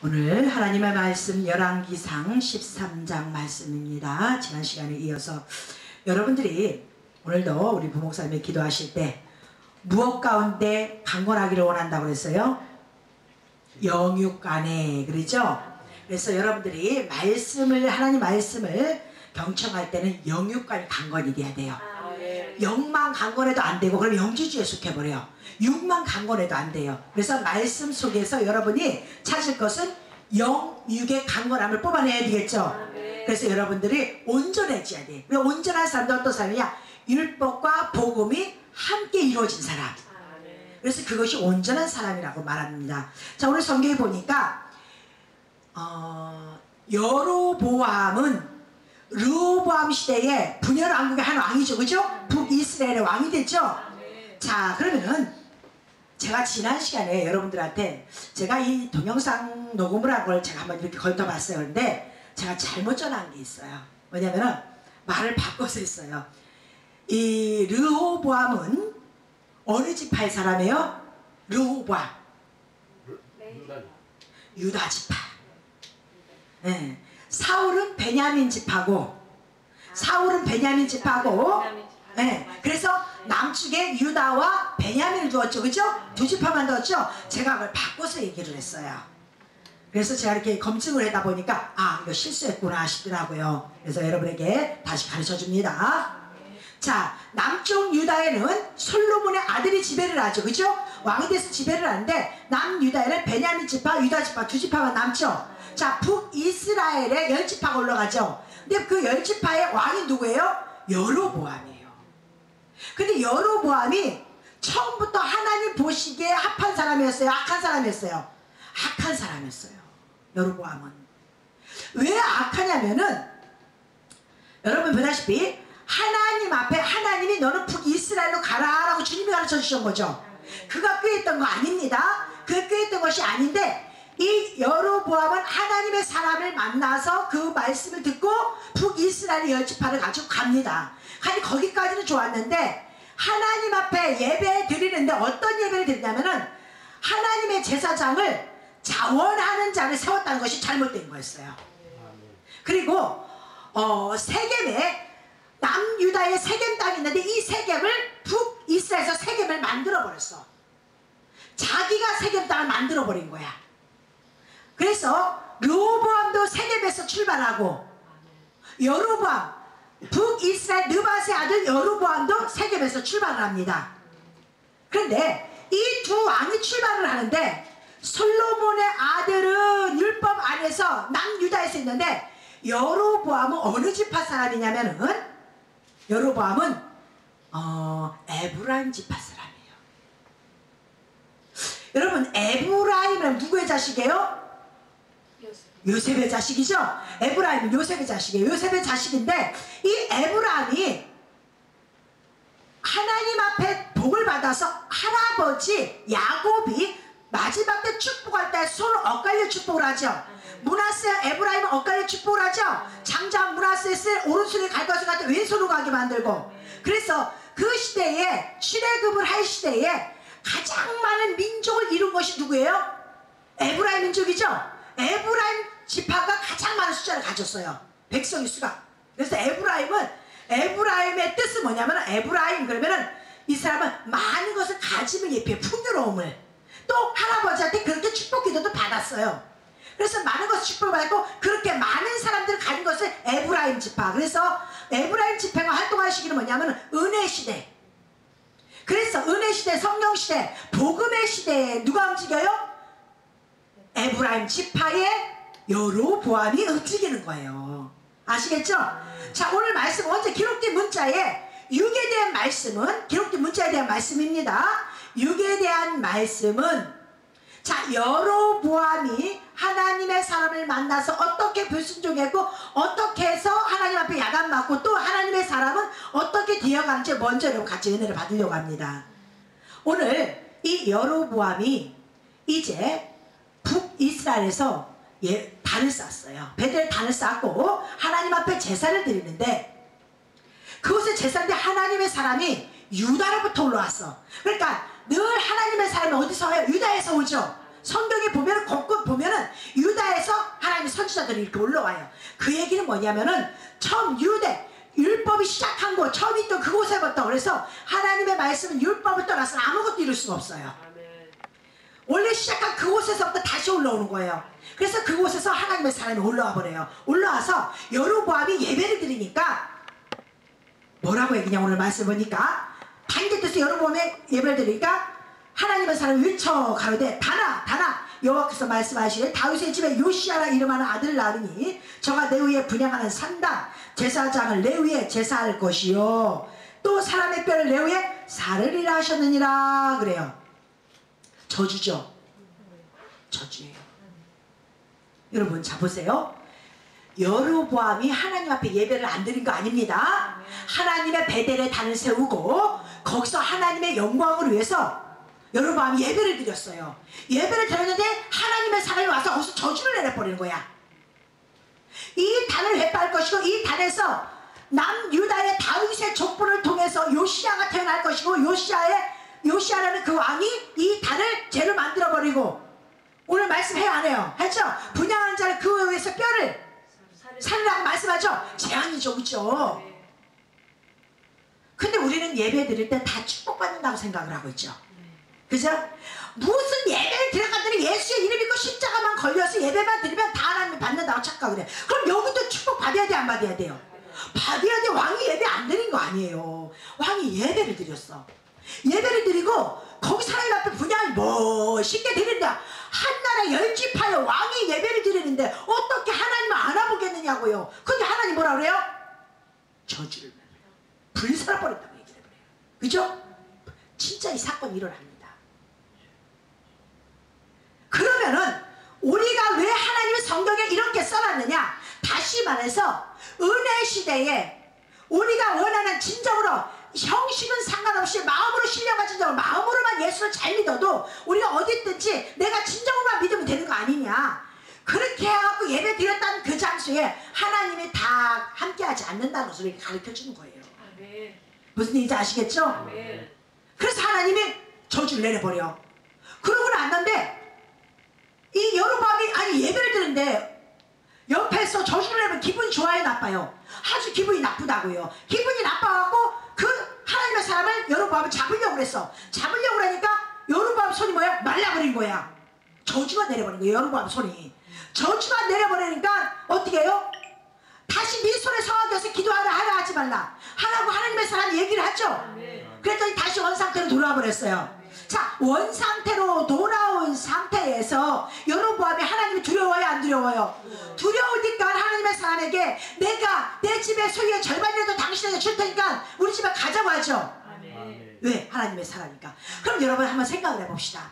오늘 하나님의 말씀 열왕기상 13장 말씀입니다. 지난 시간에 이어서 여러분들이 오늘도 우리 부목사님이 기도하실 때 무엇 가운데 강건하기를 원한다고 그랬어요? 영육간에, 그러죠? 그래서 여러분들이 하나님 말씀을 경청할 때는 영육간이 강건이 돼야 돼요. 영만 강건해도 안 되고 그럼 영지주의에 속해버려요. 육만 강건해도 안 돼요. 그래서 말씀 속에서 여러분이 찾을 것은 영육의 강건함을 뽑아내야 되겠죠. 그래서 여러분들이 온전해져야 돼. 왜 온전한 사람도 어떤 사람이냐? 율법과 복음이 함께 이루어진 사람. 그래서 그것이 온전한 사람이라고 말합니다. 자, 오늘 성경에 보니까 여로보암은 르호보암 시대에 분열 왕국의 한 왕이죠, 그죠? 북이스라엘의 왕이 됐죠. 자, 그러면은 제가 지난 시간에 여러분들한테 제가 이 동영상 녹음을 한 걸 제가 한번 이렇게 걸떠봤어요. 그런데 제가 잘못 전한 게 있어요. 왜냐면은 말을 바꿔서 했어요. 이 르호보암은 어느 지파의 사람이에요? 르호보암 유다 지파. 네. 사울은 베냐민 지파고, 네. 그래서 남쪽에 유다와 베냐민을 두었죠, 그죠? 두 지파만 두었죠. 제가 그걸 바꿔서 얘기를 했어요. 그래서 제가 이렇게 검증을 하다 보니까 이거 실수했구나 하시더라고요. 그래서 여러분에게 다시 가르쳐 줍니다. 자, 남쪽 유다에는 솔로몬의 아들이 지배를 하죠, 그죠? 왕이 돼서 지배를 하는데 남유다에는 베냐민 지파, 유다 지파 두 지파만 남죠. 자, 북이스라엘에 10지파가 올라가죠. 근데 그 10지파의 왕이 누구예요? 여로보암이에요. 근데 여로보암이 처음부터 하나님 보시기에 합한 사람이었어요? 악한 사람이었어요? 악한 사람이었어요. 여로보암은. 왜 악하냐면은 여러분 보다시피 하나님 앞에 하나님이 너는 북이스라엘로 가라 라고 주님이 가르쳐 주신 거죠. 그가 꾀했던 거 아닙니다. 그 꾀했던 것이 아닌데 이 여로보암은 하나님의 사람을 만나서 그 말씀을 듣고 북이스라엘 10지파를 가지고 갑니다. 아니 거기까지는 좋았는데 하나님 앞에 예배 드리는데 어떤 예배를 드리냐면은 하나님의 제사장을 자원하는 자를 세웠다는 것이 잘못된 거였어요. 그리고 세겜에 남유다의 세겜 땅이 있는데 이 세겜을 북이스라엘에서 세겜을 만들어 버렸어. 자기가 세겜 땅을 만들어 버린 거야. 그래서 르호보암도 세겜에서 출발하고 여로보암 북이스라엘 느밧의 아들 여로보암도 세겜에서 출발을 합니다. 그런데 이 두 왕이 출발을 하는데 솔로몬의 아들은 율법 안에서 남유다에서 있는데 여로보암은 어느 지파 사람이냐면은 여로보암은 에브라임 지파 사람이에요. 여러분 에브라임은 누구의 자식이에요? 요셉의 자식이죠. 에브라임은 요셉의 자식이에요. 요셉의 자식인데 이 에브라임이 하나님 앞에 복을 받아서 할아버지 야곱이 마지막 때 축복할 때 손을 엇갈려 축복을 하죠. 므낫세 에브라임은 엇갈려 축복을 하죠. 장자 므낫세의 오른손이 갈 것을 갖다 왼손으로 가게 만들고, 그래서 그 시대에 출애굽을 할 시대에 가장 많은 민족을 이룬 것이 누구예요? 에브라임 민족이죠. 에브라임 지파가 가장 많은 숫자를 가졌어요. 백성의 수가. 그래서 에브라임의 뜻은 뭐냐면 에브라임 그러면은 이 사람은 많은 것을 가지면 예뻐요. 풍요로움을. 또 할아버지한테 그렇게 축복 기도도 받았어요. 그래서 많은 것을 축복받고 그렇게 많은 사람들을 가진 것을 에브라임 지파. 그래서 에브라임 지파가 활동할 시기는 뭐냐면 은혜 시대. 그래서 은혜 시대, 성령 시대, 복음의 시대에 누가 움직여요? 에브라임 지파의 여로보암이 움직이는 거예요. 아시겠죠? 자, 오늘 말씀 언제 기록된 문자에 6에 대한 말씀은 기록된 문자에 대한 말씀입니다. 6에 대한 말씀은 자, 여로보암이 하나님의 사람을 만나서 어떻게 불순종했고 어떻게 해서 하나님 앞에 야단 맞고 또 하나님의 사람은 어떻게 되어가는지 먼저 여러분 같이 은혜를 받으려고 합니다. 오늘 이 여로보암이 이제 북이스라엘에서 단을 쌓았어요. 베델 단을 쌓고 하나님 앞에 제사를 드리는데 그곳에 제사인데 하나님의 사람이 유다로부터 올라왔어. 그러니까 늘 하나님의 사람이 어디서 와요? 유다에서 오죠. 성경에 보면 곳곳 보면은 유다 선지자들이 이렇게 올라와요. 그 얘기는 뭐냐면은 처음 유대 율법이 시작한 곳, 처음 있던 그곳에부터, 그래서 하나님의 말씀은 율법을 떠나서는 아무것도 이룰 수가 없어요. 원래 시작한 그곳에서부터 다시 올라오는 거예요. 그래서 그곳에서 하나님의 사람이 올라와 버려요. 올라와서 여로보암이 예배를 드리니까 뭐라고 얘기냐, 오늘 말씀 보니까 반기뜻에서 여로보암의 예배를 드리니까 하나님의 사람이 외쳐 가로되 다나 여호와께서 말씀하시되 다윗의 집에 요시아라 이름하는 아들을 낳으니 저가 내 위에 분향하는 산당 제사장을 내 위에 제사할 것이요 또 사람의 뼈를 내 위에 사르리라 하셨느니라. 그래요. 저주죠. 저주예요. 여러분 자 보세요. 여로보암이 하나님 앞에 예배를 안 드린 거 아닙니다. 하나님의 베델에 단을 세우고 거기서 하나님의 영광을 위해서 여로보암이 예배를 드렸어요. 예배를 드렸는데 하나님의 사람이 와서 거기서 저주를 내려버리는 거야. 이 단을 회파할 것이고 이 단에서 남유다의 다윗의 족보를 통해서 요시아가 태어날 것이고 요시아라는 그 왕이 이 단을 죄를 만들어버리고, 오늘 말씀해요 안 해요? 했죠? 분양하는 자를 그 위에서 뼈를 살라고 말씀하죠? 재앙이죠, 그죠? 근데 우리는 예배 드릴 때 다 축복받는다고 생각을 하고 있죠. 그죠? 무슨 예배를 드려갔더니 예수의 이름 믿고 십자가만 걸려서 예배만 드리면 다 하나님이 받는다고 착각을 해. 그럼 여기도 축복 받아야 돼, 안 받아야 돼요? 받아야 돼. 왕이 예배 안 드린 거 아니에요. 왕이 예배를 드렸어. 예배를 드리고 거기 사람이 앞에 분양을 멋있게 드린다. 한나라 10지파의 왕이 예배를 드리는데 어떻게 하나님을 알아보겠느냐고요. 근데 하나님 뭐라 그래요? 저주를 내버려요. 불살아버렸다고 얘기를 해버려요. 그죠? 진짜 이 사건이 일어납니다. 그러면은 우리가 왜 하나님의 성경에 이렇게 써놨느냐? 다시 말해서 은혜 시대에 우리가 원하는 진정으로 형식은 상관없이 마음으로 신령한 진정으로 마음으로만 예수를 잘 믿어도 우리가 어디 있든지 내가 진정으로만 믿으면 되는 거 아니냐. 그렇게 해갖고 예배 드렸다는 그 장소에 하나님이 다 함께하지 않는다는 것을 가르쳐주는 거예요. 아멘. 무슨 얘기인지 아시겠죠? 아멘. 그래서 하나님이 저주를 내려버려. 그러고 났는데 이 여로보암이 아니 예배를 드는데 옆에서 저주를 내면 기분이 좋아요, 나빠요? 아주 기분이 나쁘다고요. 기분이 나빠갖고 그 하나님의 사람을 여로보암을 잡으려고 그랬어. 잡으려고 그러니까 여로보암 손이 뭐야? 말라버린 거야. 저주가 내려버린 거예요. 여로보암 손이 저주가 내려버리니까 어떻게 해요? 다시 네 손에 성하게 기도하라 하지 말라 하라고 하나님의 사람이 얘기를 하죠. 그랬더니 다시 원상태로 돌아와 버렸어요. 자, 원상태로 돌아온 상태에서 여로보암이 하나님이 두려워요, 안 두려워요? 두려우니까 하나님의 사람에게 내가 내 집의 소유의 절반이라도 당신에게 줄 테니까 우리 집에 가자고 하죠. 왜? 하나님의 사람이니까. 그럼 여러분 한번 생각을 해봅시다.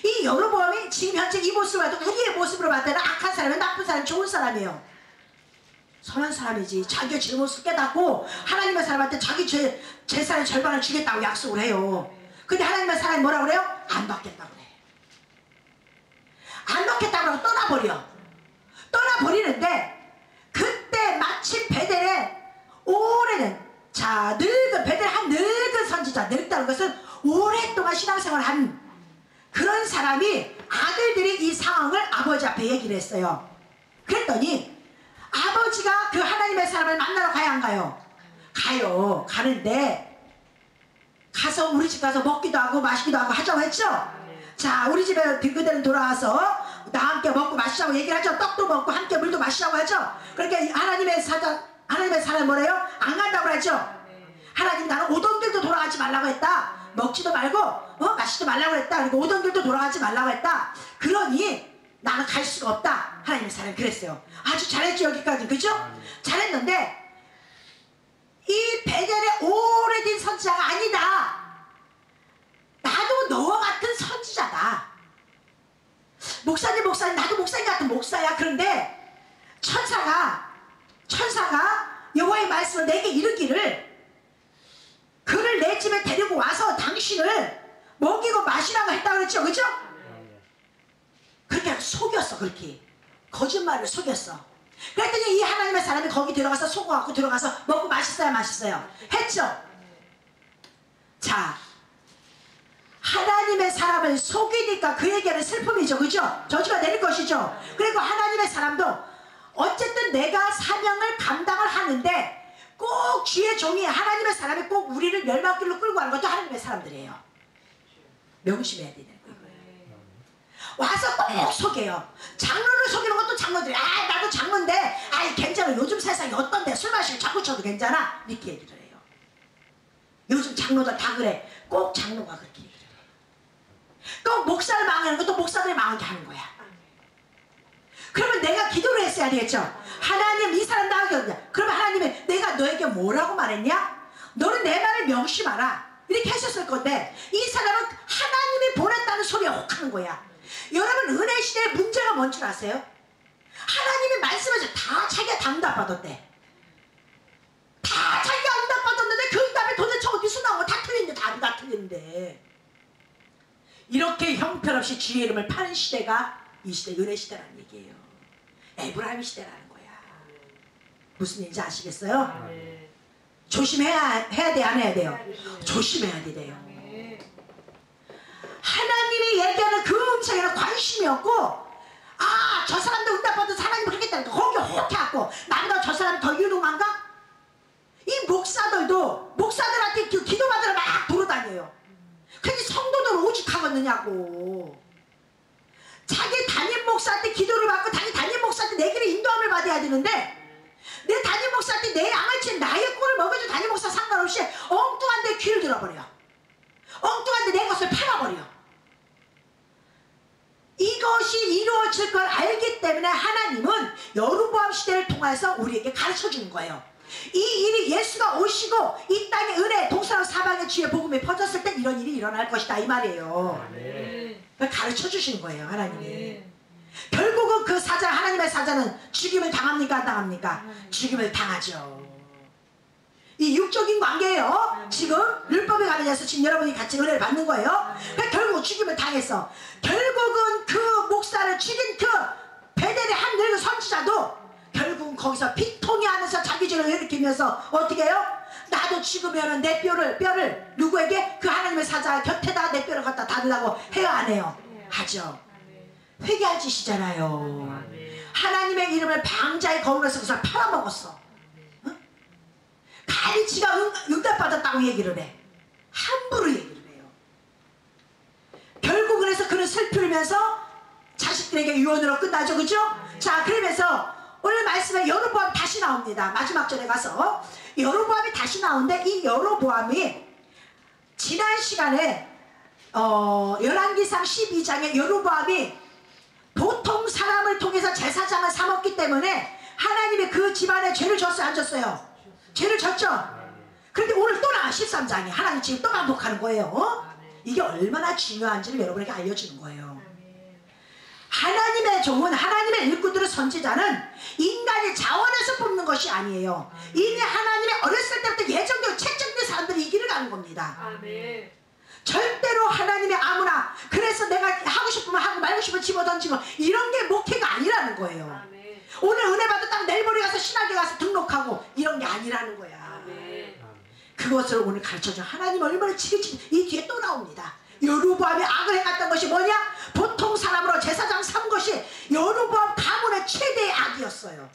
이 여로보암이 지금 현재 이 모습을 봐도 우리의 모습으로 봤을 때는 악한 사람이에요, 나쁜 사람이에요, 좋은 사람이에요? 선한 사람이지. 자기의 잘못을 깨닫고 하나님의 사람한테 자기 재산의 절반을 주겠다고 약속을 해요. 근데 하나님의 사람이 뭐라고 그래요? 안 받겠다고 그래. 안 받겠다고 하고 떠나버리는데 그때 마침 베델에 오래된 늙은 베델 한 늙은 선지자, 늙다는 것은 오랫동안 신앙생활을 한 그런 사람이 아들들이 이 상황을 아버지 앞에 얘기를 했어요. 그랬더니 아버지가 그 하나님의 사람을 만나러 가야 안 가요? 가요. 가는데 가서 우리 집 가서 먹기도 하고 마시기도 하고 하자고 했죠? 자, 우리 집에 그들은 돌아와서 나와 함께 먹고 마시자고 얘기를 하죠. 떡도 먹고 함께 물도 마시자고 하죠. 그러니까 하나님의 사람 뭐래요? 안 간다고 하죠. 하나님 나는 오던 길도 돌아가지 말라고 했다. 먹지도 말고 마시지도 말라고 했다. 그리고 오던 길도 돌아가지 말라고 했다. 그러니 나는 갈 수가 없다. 하나님의 사람이 그랬어요. 아주 잘했죠, 여기까지. 그죠? 잘했는데 이 베델의 오래된 선지자가 아니다. 나도 너와 같은 선지자다. 목사님 나도 목사님 같은 목사야. 그런데 천사가 여호와의 말씀을 내게 이르기를 그를 내 집에 데리고 와서 당신을 먹이고 마시라고 했다고 그랬죠. 그죠? 그렇게 속였어. 그렇게 거짓말을 속였어. 그랬더니 이 하나님의 사람이 거기 들어가서 속아갖고 들어가서 먹고 맛있어요 했죠. 자, 하나님의 사람을 속이니까 그에게는 슬픔이죠. 그죠? 저주가 내릴 것이죠. 그리고 하나님의 사람도 어쨌든 내가 사명을 감당을 하는데 꼭 주의 종이 하나님의 사람이 꼭 우리를 멸망길로 끌고 가는 것도 하나님의 사람들이에요. 명심해야 되는 거예요. 와서 꼭 속여요. 장로를 속이는 것도 장로들이 아 나도 장로인데 아이 괜찮아 요즘 세상이 어떤데 술 마시고 자꾸 쳐도 괜찮아 이렇게 얘기를 해요. 요즘 장로들 다 그래. 꼭 장로가 그렇게 얘기를 해. 꼭 목사를 망하는 것도 목사들이 망하게 하는 거야. 그러면 내가 기도를 했어야 되겠죠. 하나님 이 사람 나가게 하냐. 그러면 하나님이 내가 너에게 뭐라고 말했냐. 너는 내 말을 명심하라 이렇게 하셨을 건데 이 사람은 하나님이 보냈다는 소리에 혹하는 거야. 여러분 은혜 시대의 문제가 뭔 줄 아세요? 하나님이 말씀하셔 다 자기가 응답받았대. 다 자기가 응답받았는데 그 응답이 도대체 어디서 나온 거 다 틀린데 답이 다 틀린데 이렇게 형편없이 주의 이름을 파는 시대가 이 시대 은혜 시대라는 얘기예요. 에브라임 시대라는 거야. 무슨 얘기인지 아시겠어요? 조심해야 돼 안 해야 돼요? 조심해야 돼요. 하나님이 얘기하는 그 음성에는 관심이 없고 아 저 사람도 응답받아서 하나님이 그렇겠다니까 거기 혹해갖고 나보다 저 사람이 더 유능한가? 이 목사들한테 그 기도받으러 막 돌아다녀요. 근데 성도들 오직 하겠느냐고. 자기 담임 목사한테 기도를 받고 담임 목사한테 내 길에 인도함을 받아야 되는데 내 담임 목사한테 내 양을 친 나의 꼴을 먹여준 담임 목사 상관없이 엉뚱한 데 귀를 들어버려. 엉뚱한 데 내 것을 팔아버려. 이것이 이루어질 걸 알기 때문에 하나님은 여로보암 시대를 통해서 우리에게 가르쳐주는 거예요. 이 일이 예수가 오시고 이 땅의 은혜 동서랑 사방의 주의 복음이 퍼졌을 때 이런 일이 일어날 것이다 이 말이에요. 가르쳐주시는 거예요 하나님이. 결국은 그 사자 하나님의 사자는 죽임을 당합니까 안 당합니까? 죽임을 당하죠. 이 육적인 관계예요. 지금 율법에 관해서 지금 여러분이 같이 은혜를 받는 거예요. 결국 죽임을 당했어. 결국은 그 목사를 죽인 그 베델의 한 늙은 선지자도 결국은 거기서 피통해하면서 자기 죄를 일으키면서 어떻게 해요? 나도 죽으면 내 뼈를 누구에게? 그 하나님의 사자 곁에다 내 뼈를 갖다 달라고 해요 안 해요? 하죠. 회개할 짓이잖아요. 하나님의 이름을 방자에 거울에서 그것을 팔아먹었어. 가히 지가 응답받았다고 얘기를 해. 함부로 얘기를 해요. 결국 그래서 그는 슬프면서 자식들에게 유언으로 끝나죠. 그죠? 자 그러면서 오늘 말씀에 여로보암이 다시 나옵니다. 마지막 절에 가서 여로보암이 다시 나오는데 이 여로보암이 지난 시간에 열왕기상 12장에 여로보암이 보통 사람을 통해서 제사장을 삼았기 때문에 하나님이 그 집안에 죄를 졌어요 안 졌어요? 죄를 졌죠? 그런데 오늘 또 나와 13장에 하나님 지금 또 반복하는 거예요. 이게 얼마나 중요한지를 여러분에게 알려주는 거예요. 하나님의 종은 하나님의 일꾼들의 선지자는 인간이 자원해서 뽑는 것이 아니에요. 이미 하나님의 어렸을 때부터 예정되고 책정된 사람들이 이 길을 가는 겁니다. 절대로 하나님의 아무나 그래서 내가 하고 싶으면 하고 말고 싶으면 집어던지고 이런 게 목회가 아니라는 거예요. 오늘 은혜 받았다고 내일 모레 가서 신학에 가서 등록하고 이런 게 아니라는 거야. 그것을 오늘 가르쳐줘. 하나님 얼마나 지혜지. 이 뒤에 또 나옵니다. 여로보암이 악을 행했던 것이 뭐냐? 보통 사람으로 제사장 삼은 것이 여로보암 가문의 최대의 악이었어요.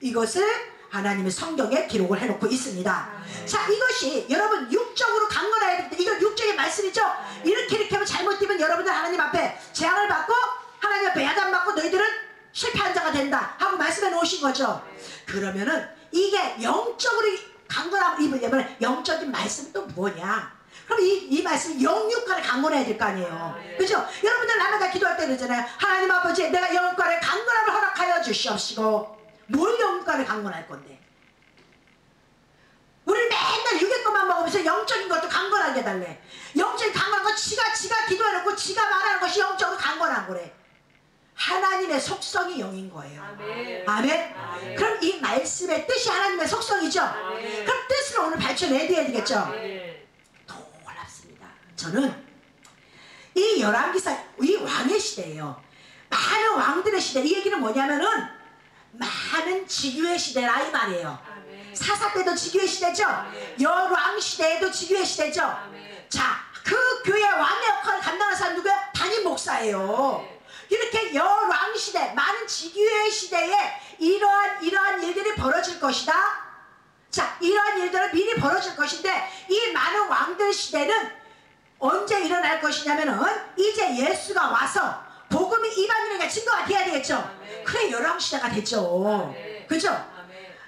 이것을 하나님의 성경에 기록을 해놓고 있습니다. 자 이것이 여러분 육적으로 강건해야 됩니다. 이건 육적인 말씀이죠. 이렇게 하면 잘못되면 여러분들 하나님 앞에 재앙을 받고 하나님 앞에 야단받고 너희들은 실패한 자가 된다 하고 말씀해 놓으신 거죠. 그러면은 이게 영적으로 강건함을 입으려면 영적인 말씀은 또 뭐냐? 그럼 이 말씀이 영육간에 강건해야 될 거 아니에요. 그죠? 여러분들 날마다 기도할 때 그러잖아요. 하나님 아버지 내가 영육간에 강건함을 허락하여 주시옵시고. 뭘 영육간에 강건할 건데? 우리 맨날 육의 것만 먹으면서 영적인 것도 강건하게 해달래. 영적인 강건한 거 지가 기도해놓고 지가 말하는 것이 영적으로 강건한 거래. 하나님의 속성이 영인 거예요. 아멘. 그럼 이 말씀의 뜻이 하나님의 속성이죠. 그럼 뜻을 오늘 발표해야 되겠죠. 놀랍습니다. 저는 이 열왕기상 이 왕의 시대예요. 많은 왕들의 시대. 이 얘기는 뭐냐면은 많은 지교의 시대라 이 말이에요. 사사 때도 지교의 시대죠. 열왕 시대에도 지교의 시대죠. 자, 그 교회 왕의 역할을 감당하는 사람 누구야? 담임 목사예요. 이렇게 열왕시대, 많은 지교의 시대에 이러한 일들이 벌어질 것이다. 자, 이러한 일들은 미리 벌어질 것인데 이 많은 왕들 시대는 언제 일어날 것이냐면은 이제 예수가 와서 복음이 이방인에게 증거가 돼야 되겠죠. 그래 열왕시대가 됐죠. 그죠?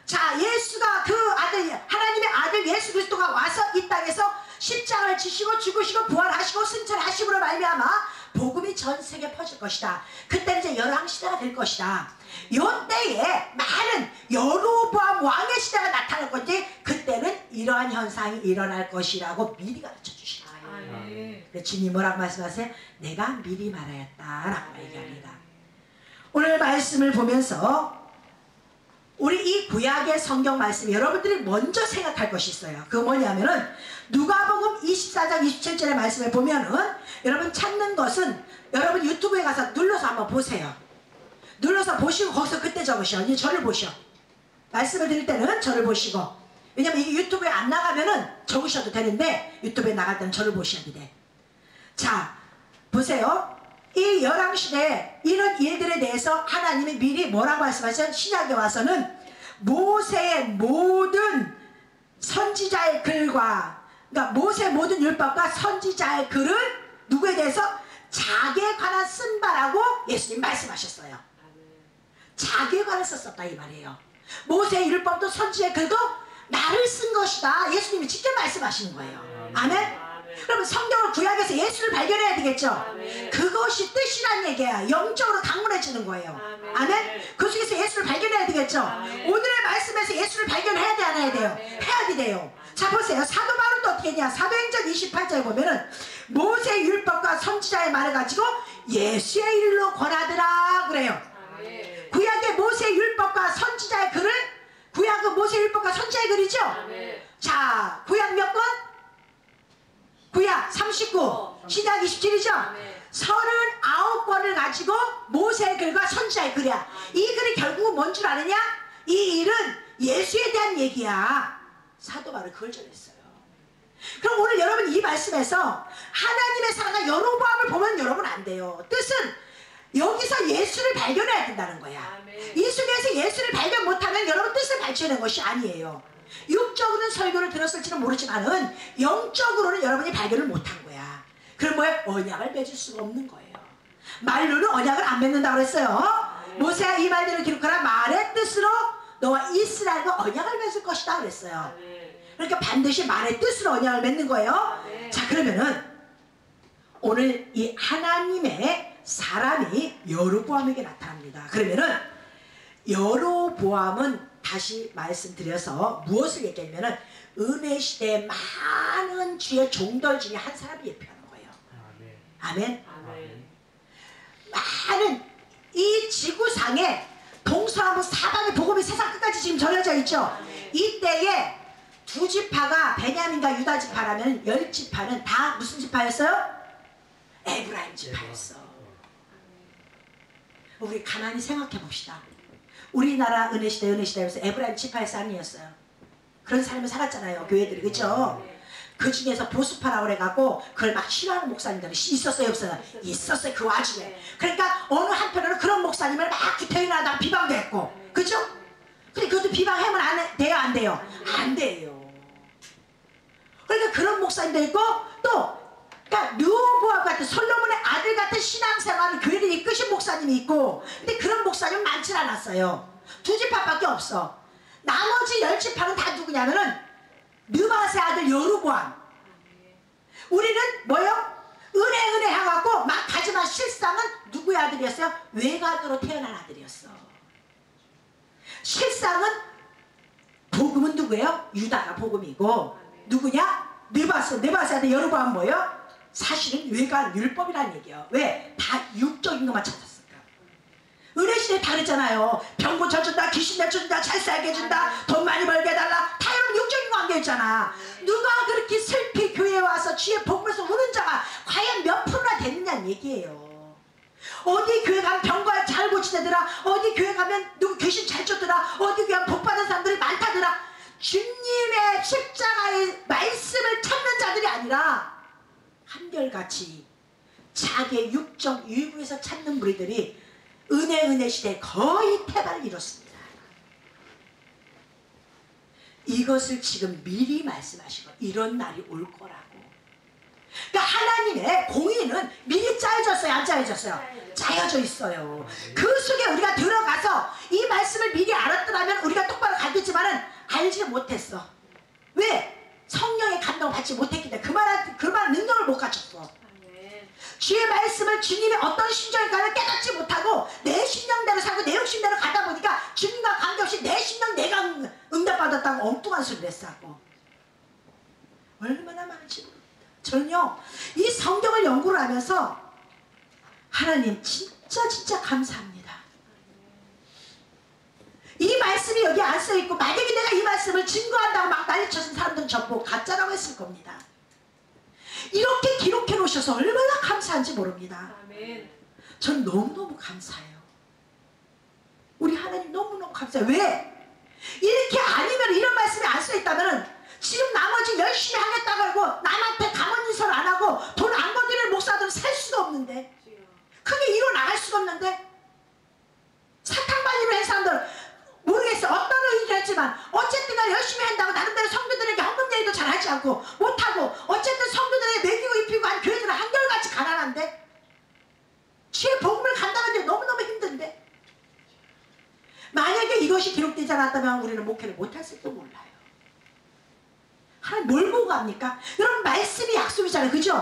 자, 예수가 그 아들, 하나님의 아들 예수 그리스도가 와서 이 땅에서 십자가를 지시고 죽으시고 부활하시고 승천하심으로 말미암아 복음이 전 세계에 퍼질 것이다. 그때는 이제 열왕시대가 될 것이다. 이때에 많은 여로보암 왕의 시대가 나타날 건지 그때는 이러한 현상이 일어날 것이라고 미리 가르쳐 주시다. 주님 뭐라고 말씀하세요? 내가 미리 말하였다라고 얘기합니다. 오늘 말씀을 보면서 우리 이 구약의 성경 말씀 여러분들이 먼저 생각할 것이 있어요. 그거 뭐냐면은 누가복음 24장 27절의 말씀을 보면은 여러분 찾는 것은 여러분 유튜브에 가서 눌러서 한번 보세요. 눌러서 보시고 거기서 그때 적으셔. 이제 저를 보셔. 말씀을 드릴 때는 저를 보시고, 왜냐면 이게 유튜브에 안 나가면은 적으셔도 되는데 유튜브에 나갈 때는 저를 보셔야 돼. 자, 보세요. 이 열왕시대에 이런 일들에 대해서 하나님이 미리 뭐라고 말씀하셨어요? 신약에 와서는 모세의 모든 선지자의 글과, 그러니까 모세의 모든 율법과 선지자의 글을 누구에 대해서? 자기에 관한 쓴 바라고 예수님 말씀하셨어요. 자기에 관한 썼다 이 말이에요. 모세의 율법도 선지자의 글도 나를 쓴 것이다. 예수님이 직접 말씀하시는 거예요. 아멘? 그러면 성경을 구약에서 예수를 발견해야 되겠죠. 그것이 뜻이란 얘기야. 영적으로 강문해지는 거예요. 아멘? 그 속에서 예수를 발견해야 되겠죠. 오늘의 말씀에서 예수를 발견해야 돼, 안 해야 돼요? 해야 돼요. 자, 보세요. 사도 바울은 또 어떻게 했냐. 사도행전 28장에 보면은 모세의 율법과 선지자의 말을 가지고 예수의 일로 권하더라 그래요. 구약의 모세의 율법과 선지자의 글을, 구약은 모세의 율법과 선지자의 글이죠. 자, 구약 몇 권? 구약 39, 신약 27이죠. 39권을 가지고 모세의 글과 선지자의 글이야. 이 글이 결국은 뭔 줄 아느냐? 이 일은 예수에 대한 얘기야. 사도 바울이 그걸 전했어요. 그럼 오늘 여러분 이 말씀에서 하나님의 사랑과 여로보암을 보면 여러분 안 돼요. 뜻은 여기서 예수를 발견해야 된다는 거야. 이 속에서 예수를 발견 못하면 여러분 뜻을 발견하는 것이 아니에요. 육적으로는 설교를 들었을지는 모르지만은 영적으로는 여러분이 발견을 못한 거야. 그럼 뭐야? 언약을 맺을 수가 없는 거예요. 말로는 언약을 안 맺는다고 그랬어요. 모세가 이 말들을 기록하라. 말의 뜻으로 너와 이스라엘과 언약을 맺을 것이다 그랬어요. 그러니까 반드시 말의 뜻으로 언약을 맺는 거예요. 자, 그러면은 오늘 이 하나님의 사람이 여로보암에게 나타납니다. 그러면은 여로보암은 다시 말씀드려서 무엇을 얘기하냐면은 은혜 시대에 많은 주의 종들 중에 한 사람이 예표하는 거예요. 아멘. 많은 이 지구상에 동서남북 사방의 복음이 세상 끝까지 지금 전해져 있죠. 이때에 두 지파가 베냐민과 유다 지파라면 10지파는 다 무슨 지파였어요? 에브라임 지파였어. 우리 가만히 생각해 봅시다. 우리나라 은혜시대에서 에브라임 지파의 사람이었어요. 그런 삶을 살았잖아요. 교회들이. 그렇죠? 그 중에서 보수파라고 그래갖고 그걸 막 싫어하는 목사님들이 있었어요? 없어요? 있었어요. 그 와중에. 그러니까 어느 한편으로는 그런 목사님을 막 기태인하다가 비방도 했고. 그렇죠? 근데 그것도 비방하면 돼요? 안 돼요? 안 돼요. 그러니까 그런 목사님도 있고 또 그러니까 르호보암 같은 솔로몬의 아들 같은 신앙생활을 교회를 이끄신 목사님이 있고, 근데 그런 목사님은 많지 않았어요. 두 지파밖에 없어. 나머지 10지파는 다 누구냐면은 느밧의 아들 여로보암. 우리는 뭐요? 은혜 해갖고 막 가지만 실상은 누구의 아들이었어요? 외갓으로 태어난 아들이었어. 실상은 복음은 누구예요? 유다가 복음이고, 누구냐? 느밧의 아들 여로보암 뭐예요? 사실은 외가 율법이라는 얘기예요. 왜? 다 육적인 것만 찾았을까? 은혜시대 다 그랬잖아요. 병 고쳐준다, 귀신 내쳐준다, 잘 살게 해준다, 돈 많이 벌게 해달라. 다 이런 육적인 거 안겨있잖아. 누가 그렇게 슬피 교회에 와서 주의 복음에서 우는 자가 과연 몇 프로나 됐느냐는 얘기예요. 어디 교회 가면 병과 잘 고치더라, 어디 교회 가면 누구 귀신 잘 쫓더라, 어디 교회 가면 복받은 사람들이 많다더라. 주님의 십자가의 말씀을 찾는 자들이 아니라 한결같이 자기의 육적 유익에서 찾는 무리들이 은혜 시대에 거의 태반을 이뤘습니다. 이것을 지금 미리 말씀하시고 이런 날이 올 거라고. 그러니까 하나님의 공의는 미리 짜여졌어요? 안 짜여졌어요? 짜여져 있어요. 그 속에 우리가 들어가서 이 말씀을 미리 알았더라면 우리가 똑바로 가겠지만은 알지 못했어. 왜? 성령의 감동을 받지 못했기 때문에 그만 능력을 못 갖췄어. 주의 말씀을 주님의 어떤 심정일까를 깨닫지 못하고 내 심령대로 살고 내 욕심대로 가다 보니까 주님과 관계없이 내 심령 내가 응답받았다고 엉뚱한 소리를 했었고 얼마나 많은지 모릅니다. 저는요 이 성경을 연구를 하면서 하나님 진짜 감사합니다. 이 말씀이 여기 안 써있고 만약에 내가 이 말씀을 증거한다고 막 난리쳤은 사람들은 전부 가짜라고 했을 겁니다. 이렇게 기록해 놓으셔서 얼마나 감사한지 모릅니다. 전 너무너무 감사해요. 우리 하나님 너무너무 감사해요. 왜? 이렇게 아니면 이런 말씀이 안 써있다면 지금 나머지 열심히 하겠다고 하고 남한테 감언인설 안 하고 돈 안 건드리는 목사들은 살 수가 없는데 그게 이뤄나갈 수가 없는데 사탕발리로 한 사람들 모르겠어. 어떤 의지를 했지만 어쨌든 간 열심히 한다고 나름대로 성도들에게 헌금 얘기도 잘 하지 않고 못하고 어쨌든 성도들에게 먹이고 입히고 한 교회들은 한결같이 가난한데 주의 복음을 감당하는데 너무너무 힘든데 만약에 이것이 기록되지 않았다면 우리는 목회를 못했을지도 몰라요. 하나님 뭘 보고 합니까? 여러분 말씀이 약속이잖아요. 그죠?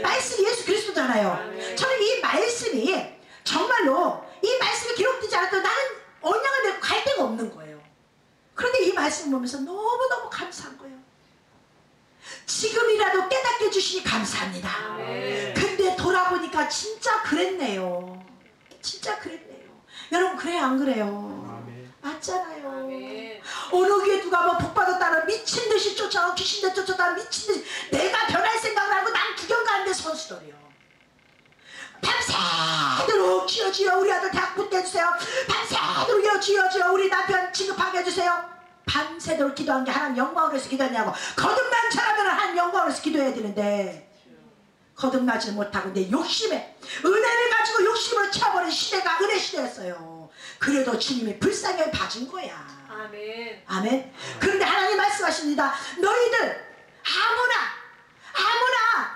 말씀이 예수 그리스도잖아요. 저는 이 말씀이 정말로 이 말씀이 기록되지 않았다면 나는 언약을 맺고 갈 데가 없는 거예요. 그런데 이 말씀을 보면서 너무너무 감사한 거예요. 지금이라도 깨닫게 해주시니 감사합니다. 근데 돌아보니까 진짜 그랬네요. 진짜 그랬네요. 여러분 그래요 안 그래요? 맞잖아요. 어느 교회 누가 뭐 복받았다는 미친듯이 쫓아오고 귀신들 쫓아다가 미친듯이 내가 변할 생각을 하고 난 구경 가는데 선수들이요. 밤새도록 주여 우리 아들 대학 붙게 해주세요. 밤새도록 주여 우리 남편 진급하게 해주세요. 밤새도록 기도한 게 하나님 영광으로 해서 기도하냐고. 거듭난 사람은 하나님 영광으로 해서 기도해야 되는데 거듭나지 못하고 내 욕심에 은혜를 가지고 욕심으로 채워버린 시대가 은혜 시대였어요. 그래도 주님이 불쌍히 봐준 거야. 아멘. 그런데 하나님 말씀하십니다. 너희들 아무나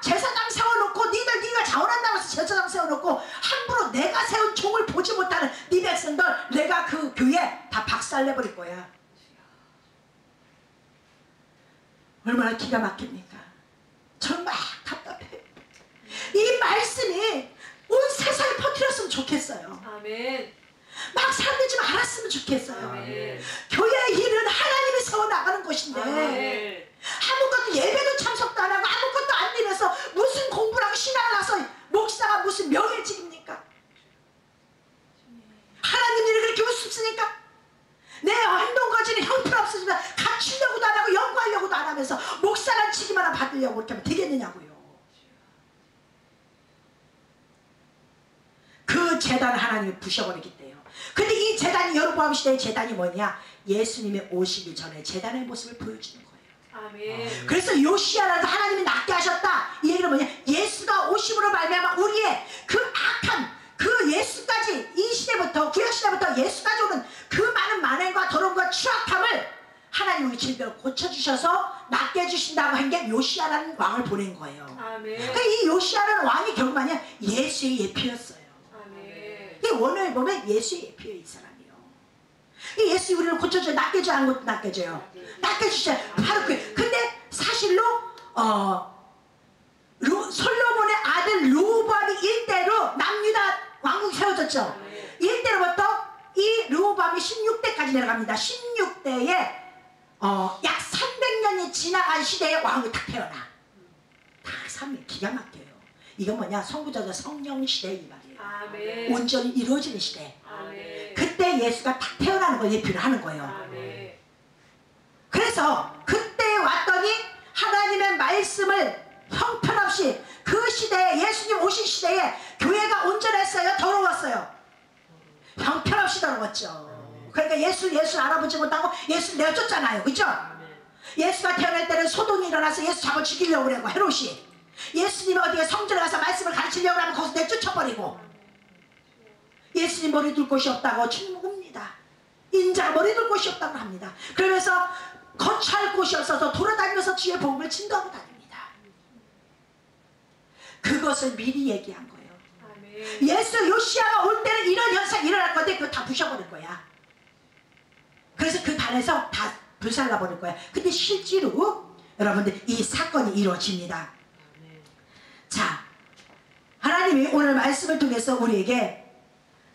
제사장 세워놓고 네가 자원한다고 해서 제사장 세워놓고 함부로 내가 세운 종을 보지 못하는 네 백성들 내가 그 교회 다 박살내버릴 거야. 얼마나 기가 막힙니까? 정말 답답해요. 이 말씀이 온 세상에 퍼뜨렸으면 좋겠어요. 막 사람들이 좀 알았으면 좋겠어요. 교회의 일은 하나님이 세워나가는 것인데 아무것도 예배도 참석도 안 하고 아무것도 안 드려서 무슨 공부를 하고 신앙을 가서 목사가 무슨 명예직입니까? 하나님 일을 그렇게 우습습니까? 내 행동거지는 형편없으시면 갖추려고도 안 하고 연구하려고도 안 하면서 목사란 직위만 받으려고 그렇게 하면 되겠느냐고요. 그 재단을 하나님이 부셔버리기 때문에. 근데 이 재단이 여로보암 시대의 재단이 뭐냐? 예수님이 오시기 전에 재단의 모습을 보여주는 거예요. 그래서 요시야라도 하나님이 낫게 하셨다. 이 얘기는 뭐냐? 예수가 오심으로 말미암아 우리의 그 악한 그 예수까지 이 시대부터 구약시대부터 예수까지 오는 그 많은 만행과 더러움과 추악함을 하나님 우리 질병을 고쳐주셔서 낫게 해주신다고 한 게 요시야라는 왕을 보낸 거예요. 그러니까 이 요시야라는 왕이 결국 뭐냐? 예수의 예표였어요. 이 원어에 보면 예수의 예표예요. 이 사람이요. 이 예수 우리를 고쳐줘요. 낫게줘요. 안 것도 낫게줘요. 낫게주셔요. 바로 그. 근데 사실로 솔로몬의 아들 르호보암이 일대로 남유다 왕국이 세워졌죠. 일대로부터 이 르호보암이 16대까지 내려갑니다. 16대에 약 300년이 지나간 시대에 왕이 딱 태어나. 다 300 기가 막혀요. 이건 뭐냐? 성부자자 성령 시대 이 말이에요. 온전히 이루어지는 시대. 그때 예수가 딱 태어나는 걸 예표를 하는 거예요. 그래서 그때 왔더니 하나님의 말씀을 형편없이 그 시대에 예수님 오신 시대에 교회가 온전했어요? 더러웠어요? 형편없이 더러웠죠. 그러니까 예수 알아보지 못하고 예수 내쫓잖아요. 그죠? 예수가 태어날 때는 소동이 일어나서 예수 잡아 죽이려고 그러고 헤롯이 예수님이 어디에 성전에 가서 말씀을 가르치려고 하면 거기서 내쫓아버리고, 예수님 머리 둘 곳이 없다고 충고합니다. 인자가 머리 둘 곳이 없다고 합니다. 그러면서 거처할 곳이 없어서 돌아다니면서 주의 복음을 증거하고 다닙니다. 그것을 미리 얘기한 거예요. 예수 요시아가 올 때는 이런 현상이 일어날 건데 그거 다 부셔버릴 거야. 그래서 그 단에서 다 불살라버릴 거야. 근데 실제로 여러분들 이 사건이 이루어집니다. 자, 하나님이 오늘 말씀을 통해서 우리에게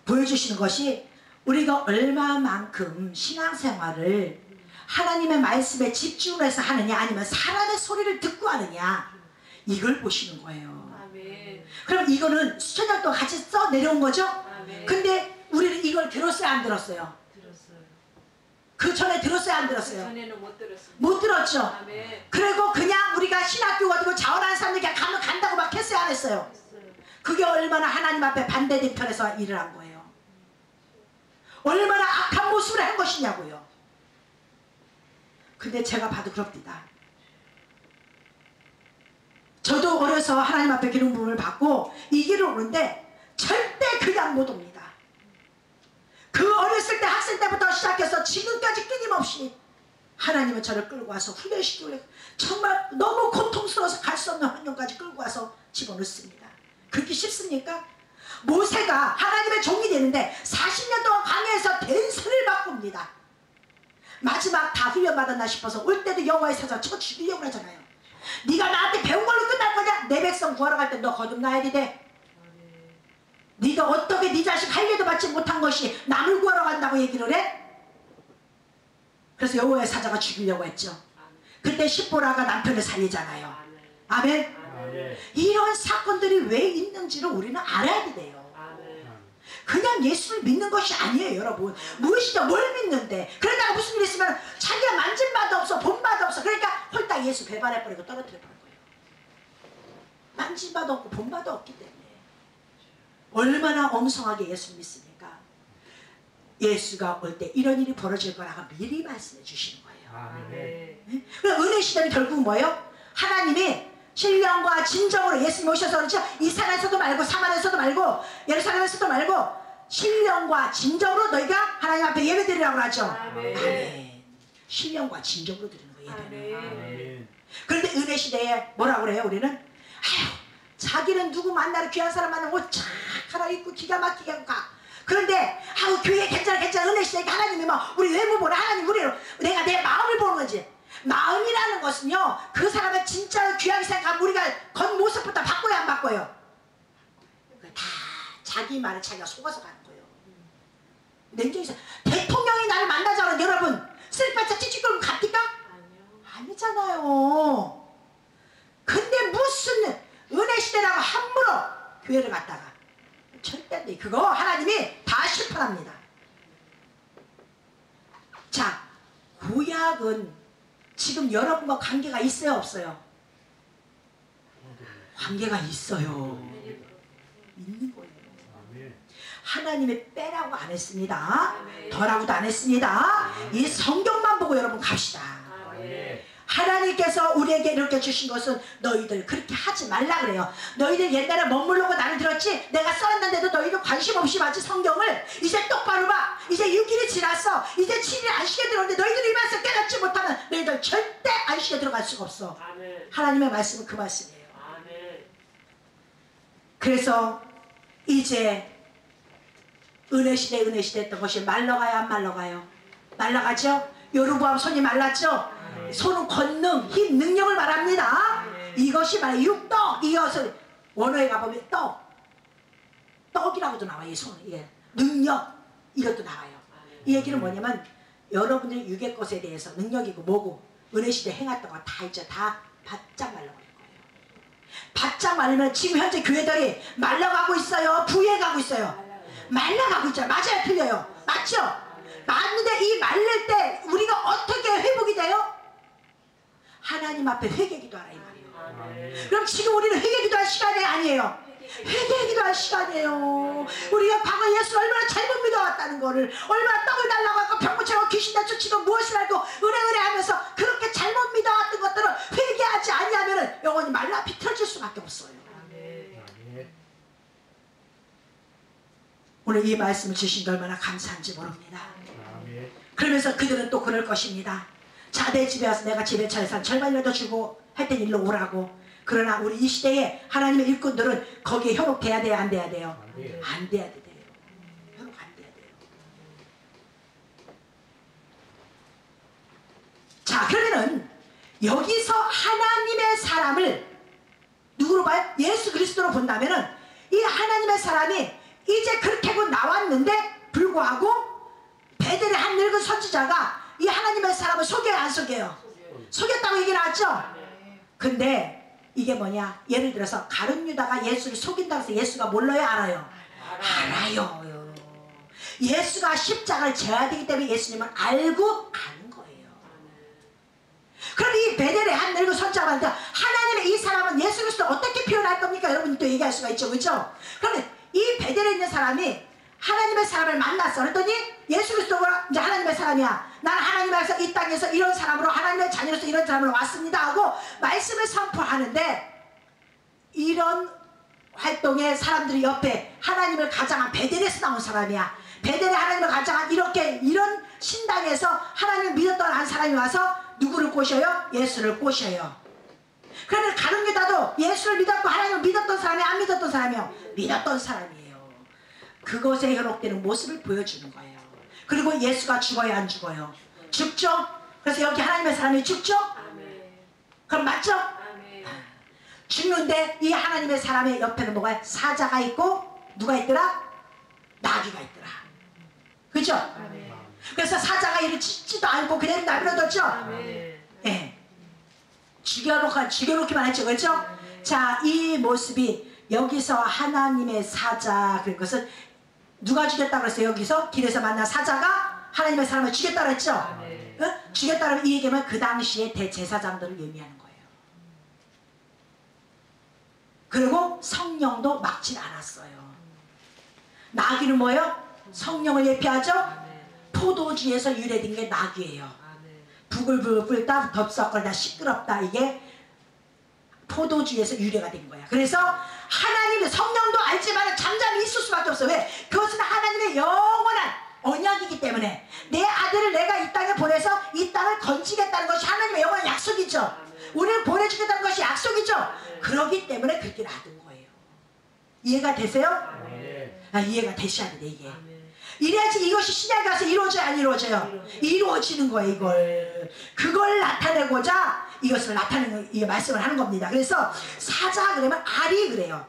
보여주시는 것이 우리가 얼마만큼 신앙생활을 하나님의 말씀에 집중을 해서 하느냐, 아니면 사람의 소리를 듣고 하느냐, 이걸 보시는 거예요. 그럼 이거는 수천 년 동안 같이 써 내려온 거죠? 근데 우리는 이걸 들었어요, 안 들었어요? 들었어요. 그 전에 들었어요, 안 들었어요? 전에는 못 들었어요. 못 들었죠? 아멘. 그리고 그냥 우리가 신학교 가지고 자원하는 사람들 그냥 가면 간다고 막 했어요, 안 했어요? 했어요. 그게 얼마나 하나님 앞에 반대된 편에서 일을 한 거예요. 얼마나 악한 모습을 한 것이냐고요. 근데 제가 봐도 그럽니다. 저도 어려서 하나님 앞에 기름 부음을 받고 이 길을 오는데 절대 그냥 못 옵니다. 그 어렸을 때 학생 때부터 시작해서 지금까지 끊임없이 하나님은 저를 끌고 와서 훈련시키고 정말 너무 고통스러워서 갈 수 없는 환경까지 끌고 와서 집어넣습니다. 그렇게 쉽습니까? 모세가 하나님의 종이 되는데 40년 동안 광야에서 된수를 받고 옵니다. 마지막 다 훈련받았나 싶어서 올 때도 여호와의 사자가 쳐 죽이려고 하잖아요. 네가 나한테 배운 걸로 끝날 거냐? 내 백성 구하러 갈 때 너 거듭나야 돼. 네가 어떻게 네 자식 할례도 받지 못한 것이 남을 구하러 간다고 얘기를 해? 그래서 여호와의 사자가 죽이려고 했죠. 그때 십보라가 남편을 살리잖아요. 아멘. 이런 사건들이 왜 있는지를 우리는 알아야 돼요. 그냥 예수를 믿는 것이 아니에요, 여러분. 무엇이죠? 뭘 믿는데? 그러다가 무슨 일 있으면 자기가 만진 바도 없어, 본 바도 없어. 그러니까 홀딱 예수 배반해버리고 떨어뜨려버린 거예요. 만진 바도 없고 본 바도 없기 때문에. 얼마나 엉성하게 예수를 믿습니까? 예수가 올 때 이런 일이 벌어질 거라고 미리 말씀해 주시는 거예요. 네? 그럼 은혜 시대는 결국 뭐예요? 하나님이 신령과 진정으로 예수님 오셔서 그렇죠? 이스라엘에서도 말고 사마리아에서도 말고 예루살렘에서도 말고 신령과 진정으로 너희가 하나님 앞에 예배드리라고 하죠. 아멘. 신령과 진정으로 드리는 거예요, 예배는. 그런데 은혜 시대에 뭐라고 그래요? 우리는 아휴, 자기는 누구 만나러 귀한 사람 만나면 옷 착 갈아입고 기가 막히게 하고 가. 그런데 아우 교회 괜찮아 은혜 시대에 하나님이 막 우리 외모 보라, 하나님 우리를 내가 내 마음을 보는 거지. 마음이라는 것은요, 그 사람의 진짜 귀하게 생각하면 우리가 겉모습부터 바꿔야 안 바꿔요? 다 자기 말을 자기가 속아서 가는 거예요. 냉정히 대통령이 나를 만나자는 여러분 슬퍼서 찌찌끌고 갑니까? 아니잖아요. 근데 무슨 은혜 시대라고 함부로 교회를 갔다가 절대 안 돼. 그거 하나님이 다 심판합니다. 자, 구약은 지금 여러분과 관계가 있어요, 없어요? 관계가 있어요. 있는 거예요. 하나님이 빼라고 안 했습니다. 덜하고도 안 했습니다. 이 성경만 보고 여러분 갑시다. 하나님께서 우리에게 이렇게 주신 것은 너희들 그렇게 하지 말라 그래요. 너희들 옛날에 머물러고 나를 들었지, 내가 써놨는데도 너희들 관심 없이 봤지 성경을. 이제 똑바로 봐. 이제 6일이 지났어. 이제 7일 안식에 들어오는데 너희들이 이 말씀 깨닫지 못하면 너희들 절대 안식에 들어갈 수가 없어. 하나님의 말씀은 그 말씀이에요. 그래서 이제 은혜 시대 했던 것이 말라가요, 안 말라가요? 말라가죠? 여로보암 손이 말랐죠? 손은 권능, 힘, 능력을 말합니다. 이것이 바로 육떡. 이것을 원어에 가보면 떡이라고도 나와요. 이 손은 이게 능력, 이것도 나와요. 이 얘기는 뭐냐면 여러분들의 육의 것에 대해서 능력이고 뭐고 은혜 시대 행했던 거 다 있죠. 다 바짝 말라버릴 거예요. 바짝 말리면 지금 현재 교회들이 말라가고 있어요, 부해가고 있어요. 말라가고 있잖아요. 맞아요, 틀려요? 맞죠? 맞는데 이 말릴 때 우리가 어떻게 회복이 돼요? 하나님 앞에 회개기도하라 이 말이에요. 그럼 지금 우리는 회개기도할 시간이 아니에요. 회개기도할 시간이에요. 우리가 과거 예수를 얼마나 잘못 믿어왔다는 거를, 얼마나 떡을 달라고 하고 병고치고 귀신 내쫓치고 무엇을 알고 은혜 하면서 그렇게 잘못 믿어왔던 것들을 회개하지 아니하면 영혼이 말라 비틀어질 수밖에 오늘 이 말씀을 주신 게 얼마나 감사한지 모릅니다. 그러면서 그들은 또 그럴 것입니다. 자, 내 집에 와서 내가 집에 차에서 절반이라도 주고 할 땐 일로 오라고. 그러나 우리 이 시대에 하나님의 일꾼들은 거기에 현혹돼야 돼요? 안 돼야 돼요? 안 돼야 돼요. 현혹 안 돼야 돼요. 자, 그러면은 여기서 하나님의 사람을 누구로 봐요? 예수 그리스도로 본다면은 이 하나님의 사람이 이제 그렇게 곧 나왔는데 불구하고 베델의 한 늙은 선지자가 이 하나님의 사람을 속여요, 안 속여요? 속였다고 얘기 나왔죠? 근데 이게 뭐냐? 예를 들어서 가룟 유다가 예수를 속인다고 해서 예수가 몰라요, 알아요? 알아요. 예수가 십자가를 져야 되기 때문에 예수님은 알고 가는 거예요. 그럼 이 베델의 한 늙은 선지자한테 하나님의 이 사람은 예수 그리스도를 어떻게 표현할 겁니까? 여러분이 또 얘기할 수가 있죠, 그렇죠? 그러면 이 베델에 있는 사람이 하나님의 사람을 만났어. 그랬더니 예수 그리스도가 이제 하나님의 사람이야. 나는 하나님에서 이 땅에서 이런 사람으로 하나님의 자녀로서 이런 사람으로 왔습니다 하고 말씀을 선포하는데, 이런 활동에 사람들이 옆에 하나님을 가장한 베델에서 나온 사람이야. 베델에 하나님을 가장한 이런 신당에서 하나님을 믿었던 한 사람이 와서 누구를 꼬셔요? 예수를 꼬셔요. 그러면 가룟 유다도 예수를 믿었고 하나님을 믿었던 사람이 안 믿었던 사람이요? 믿었던 사람이에요. 그것에 현혹되는 모습을 보여주는 거예요. 그리고 예수가 죽어야 안 죽어요? 죽죠? 그래서 여기 하나님의 사람이 죽죠? 그럼 맞죠? 죽는데 이 하나님의 사람의 옆에는 뭐가 사자가 있고 누가 있더라? 나귀가 있더라. 그죠? 그래서 사자가 이를 짖지도 않고 그냥 내버려뒀죠? 예. 죽여놓기만 했죠. 그렇죠? 자, 이 모습이 여기서 하나님의 사자, 그것은 누가 죽였다고 그랬어요? 여기서 길에서 만난 사자가 하나님의 사람을 죽였다고 했죠? 응? 죽였다고 하면 이 얘기면 그 당시에 대제사장들을 의미하는 거예요. 그리고 성령도 막질 않았어요. 나귀는 뭐예요? 성령을 예표하죠? 포도주에서 유래된 게 나귀예요. 부글부글 끓다, 덥석거리다, 시끄럽다, 이게 포도주에서 유래가 된 거야. 그래서 하나님의 성령도 알지만 잠잠히 있을 수밖에 없어. 왜? 그것은 하나님의 영원한 언약이기 때문에 내 아들을 내가 이 땅에 보내서 이 땅을 건지겠다는 것이 하나님의 영원한 약속이죠. 우리를 보내주겠다는 것이 약속이죠. 그렇기 때문에 그렇게 놔둔 거예요. 이해가 되세요? 아, 이해가 되셔야 돼, 이게. 이래야지 이것이 신약에 가서 이루어져요, 안 이루어져요? 이루어지는 거예요, 이걸. 그걸 나타내고자 이것을 나타내는, 이 말씀을 하는 겁니다. 그래서 사자 그러면 아리 그래요.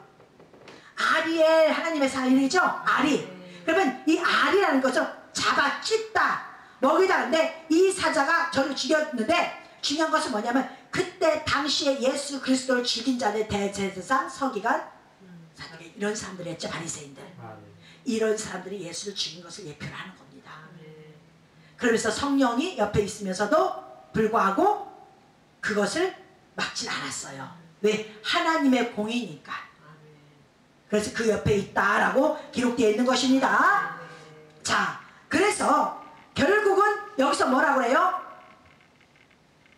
아리의 하나님의 사람이죠? 아리. 그러면 이 아리라는 것은 잡아 찢다, 먹이다. 근데 이 사자가 저를 죽였는데 중요한 것은 뭐냐면 그때 당시에 예수 그리스도를 죽인 자들 대제사장, 서기관, 이런 사람들이 했죠, 바리새인들. 이런 사람들이 예수를 죽인 것을 예표를 하는 겁니다. 그러면서 성령이 옆에 있으면서도 불구하고 그것을 막진 않았어요. 왜? 하나님의 공이니까. 그래서 그 옆에 있다라고 기록되어 있는 것입니다. 자, 그래서 결국은 여기서 뭐라고 해요?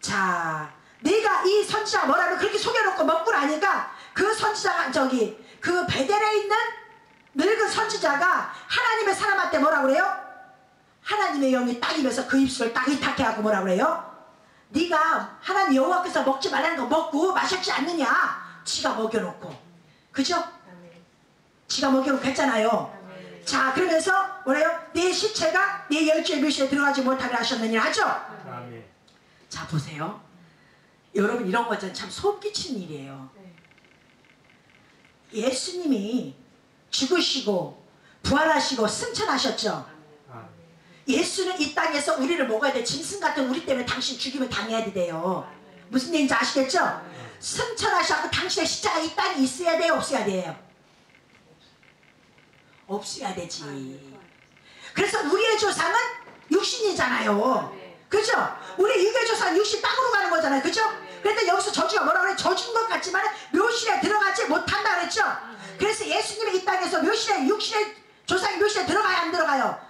자, 내가 이 선지자가 뭐라고 그렇게 속여놓고 먹고 나니까 그 선지자가 그 베델에 있는 늙은 선지자가 하나님의 사람한테 뭐라고 그래요? 하나님의 영이 딱 입에서 그 입술을 딱 이탁해 하고 뭐라고 그래요? 네가 하나님 여호와께서 먹지 말라는 거 먹고 마셨지 않느냐? 지가 먹여놓고. 그죠? 지가 먹여놓고 했잖아요. 자, 그러면서 뭐래요? 내 시체가 내 열주의 묘실에 들어가지 못하게 하셨느니라 하죠? 자, 보세요. 여러분, 이런 것은 참 소름 끼치는 일이에요. 예수님이 죽으시고 부활하시고 승천하셨죠? 예수는 이 땅에서 우리를 먹어야 돼. 짐승 같은 우리 때문에 당신 죽임을 당해야 돼요. 무슨 얘기인지 아시겠죠? 승천하셨고 당신의 십자가 이 땅에 있어야 돼요? 없어야 돼요? 없어야 되지. 그래서 우리의 조상은 육신이잖아요. 그죠? 우리 육의 조상은 육신 땅으로 가는 거잖아요. 그죠? 그런데 여기서 저주가 뭐라고 그래? 저주인 것 같지만 묘실에 들어가지 못한다 그랬죠? 그래서 예수님이 이 땅에서 묘실에, 육신의 조상의 묘실에 들어가요, 안 들어가요?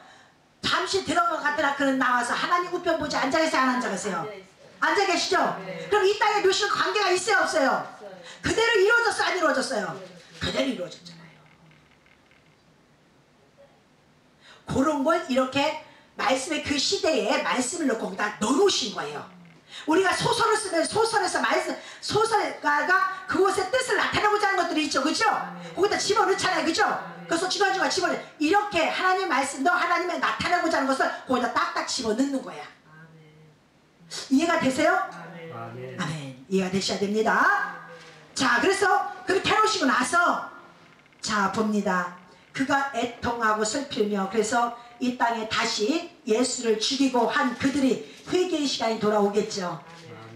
잠시 들어간 것 같더라. 그는 나와서 하나님 우편 보지 앉아 계세요, 안 앉아 계세요? 앉아 계시죠? 그럼 이 땅에 묘실과 관계가 있어요, 없어요? 그대로 이루어졌어요, 안 이루어졌어요? 그대로 이루어졌잖아요. 그런 걸 이렇게 말씀의 그 시대에 말씀을 넣고 거기다 넣어놓으신 거예요. 우리가 소설을 쓰면 소설에서 말씀, 소설가가 그것의 뜻을 나타내고자 하는 것들이 있죠. 그죠? 거기다 집어넣잖아요. 그죠? 그래서 중간중간 집어넣어. 이렇게 하나님의 말씀도 하나님의 나타내고자 하는 것을 거기다 딱딱 집어넣는 거야. 이해가 되세요? 아멘. 이해가 되셔야 됩니다. 자, 그래서 그렇게 해놓으시고 나서 자 봅니다. 그가 애통하고 슬피며 그래서 이 땅에 다시 예수를 죽이고 한 그들이 회개의 시간이 돌아오겠죠.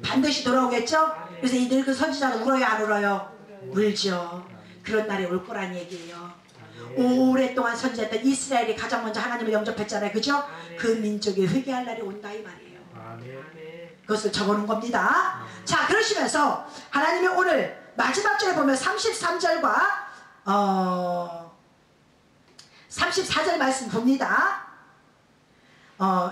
반드시 돌아오겠죠. 그래서 이 늙은 선지자는 울어요 안 울어요? 울죠. 그런 날이 올 거란 얘기예요. 오랫동안 선지자했던 이스라엘이 가장 먼저 하나님을 영접했잖아요. 그죠? 그 민족이 회개할 날이 온다 이 말이에요. 그것을 적어놓은 겁니다. 자, 그러시면서 하나님이 오늘 마지막 절에 보면 33절과 34절 말씀 봅니다.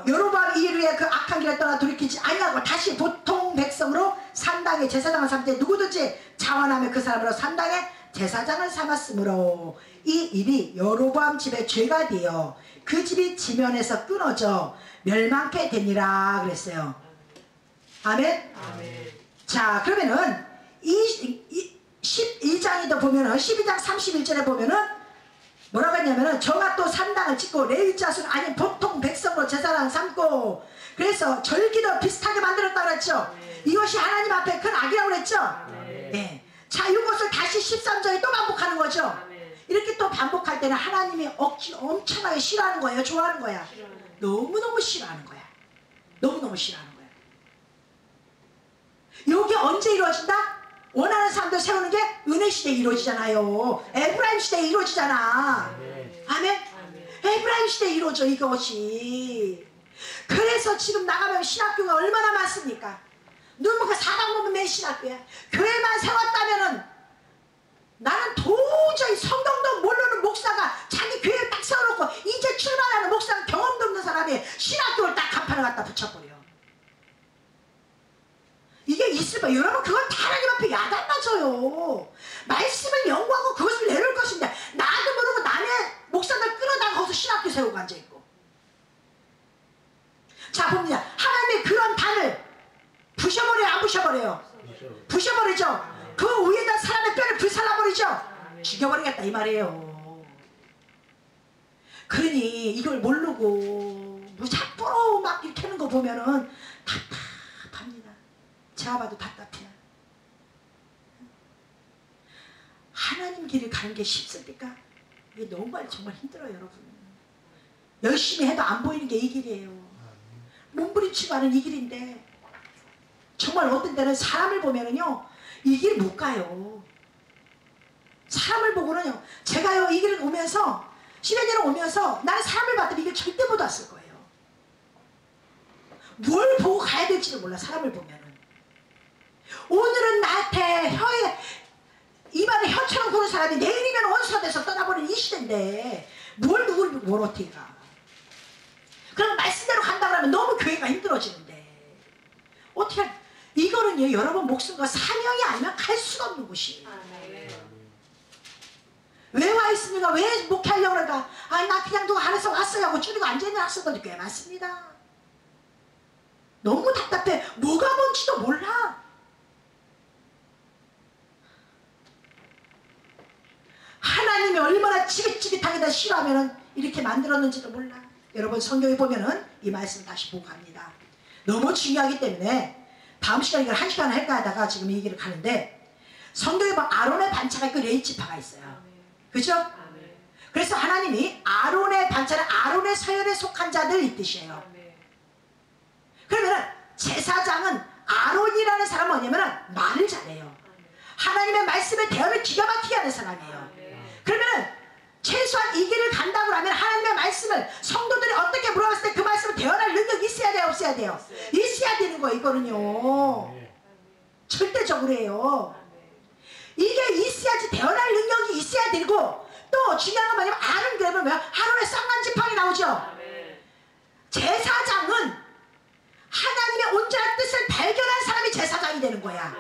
여로보암 이후에 그 악한 길에 떠나 돌이키지 아니하고 다시 보통 백성으로 산당의 제사장을 삼되 누구든지 자원하며 그 사람으로 산당의 제사장을 삼았으므로 이 일이 여로보암 집의 죄가 되어 그 집이 지면에서 끊어져 멸망케 되니라 그랬어요. 아멘? 자, 그러면은 12장에도 보면은 12장 31절에 보면은 뭐라고 했냐면은 저가 또 산당을 짓고 레위 자손 아닌 보통 백성으로 제사장 삼고 그래서 절기도 비슷하게 만들었다 그랬죠. 이것이 하나님 앞에 큰 악이라고 그랬죠. 네. 자, 이것을 다시 13절에 또 반복하는 거죠. 이렇게 또 반복할 때는 하나님이 엄청나게 싫어하는 거예요. 좋아하는 거야. 너무너무 싫어하는 거야. 너무너무 싫어하는 거야. 이게 언제 이루어진다? 원하는 사람들 세우는 게 은혜 시대에 이루어지잖아요. 에브라임 시대에 이루어지잖아. 아멘? 에브라임 시대에 이루어져 이것이. 그래서 지금 나가면 신학교가 얼마나 많습니까? 눈먼 그 사당 보면 내 신학교야. 교회만 세웠다면은 나는 도저히 성경도 모르는 목사가 자기 교회를 딱 세워놓고 이제 출발하는 목사가 경험도 없는 사람이 신학교를 딱 간판을 갖다 붙여버려. 이게 있으면 여러분 그건 다 하나님 앞에 야단맞아요. 말씀을 연구하고 그것을 내놓을 것인데 나도 모르고 남의 목사들 끌어다가 거기서 신학교 세우고 앉아있고. 자 봅니다. 하나님의 그런 단을 부셔버려요 안 부셔버려요? 부셔버리죠. 그 위에다 사람의 뼈를 불살라버리죠. 죽여버리겠다 이 말이에요. 그러니 이걸 모르고 무작부로 막 이렇게 하는 거 보면은 답답합니다. 제가 봐도 답답해요. 하나님 길을 가는 게 쉽습니까? 이게 정말 힘들어요 여러분. 열심히 해도 안 보이는 게 이 길이에요. 몸부림치고 하는 이 길인데 정말 어떤 때는 사람을 보면은요 이 길 못 가요. 사람을 보고는요 제가요 이 길을 오면서 10여 년을 오면서 나는 사람을 봤더니 이 길 절대 못 왔을 거예요. 뭘 보고 가야 될지를 몰라. 사람을 보면은 오늘은 나한테 입안에 혀처럼 구는 사람이 내일이면 원수가 돼서 떠나버리는 이 시대인데 뭘 어떻게 가. 그럼 말씀대로 간다 그러면 너무 교회가 힘들어지는데 어떻게 이거는요 여러분 목숨과 사명이 아니면 갈 수가 없는 곳이에요. 왜 와 있습니까? 왜 목회하려고 그럴까? 아니 나 그냥 누가 안에서 왔어요 하고 줄이고 앉아있는 학생들도 꽤 많습니다. 너무 답답해. 뭐가 뭔지도 몰라. 하나님이 얼마나 지긋지긋하게 다 싫어하면 이렇게 만들었는지도 몰라. 여러분 성경에 보면은 이 말씀 다시 보고 갑니다. 너무 중요하기 때문에 다음 시간에 이걸 1시간 할까 하다가 지금 이 얘기를 가는데 성경에 보면 아론의 반차가 있고 레위 지파가 있어요. 그죠? 그래서 하나님이 아론의 반차는 아론의 서열에 속한 자들 이 뜻이에요. 그러면 제사장은 아론이라는 사람은 뭐냐면 말을 잘해요. 하나님의 말씀에 대화를 기가 막히게 하는 사람이에요. 그러면 최소한 이 길을 간다고 하면 하나님의 말씀을 성도들이 어떻게 물어봤을 때 그 말씀을 대언할 능력이 있어야 돼요 없어야 돼요? 있어야 되는 거예요. 이거는요 절대적으로 해요. 이게 있어야지 대언할 능력이 있어야 되고 또 중요한 건 뭐냐면 아론 그러면 뭐야? 아론의 쌍난 지팡이 나오죠. 제사장은 하나님의 온전한 뜻을 발견한 사람이 제사장이 되는 거야.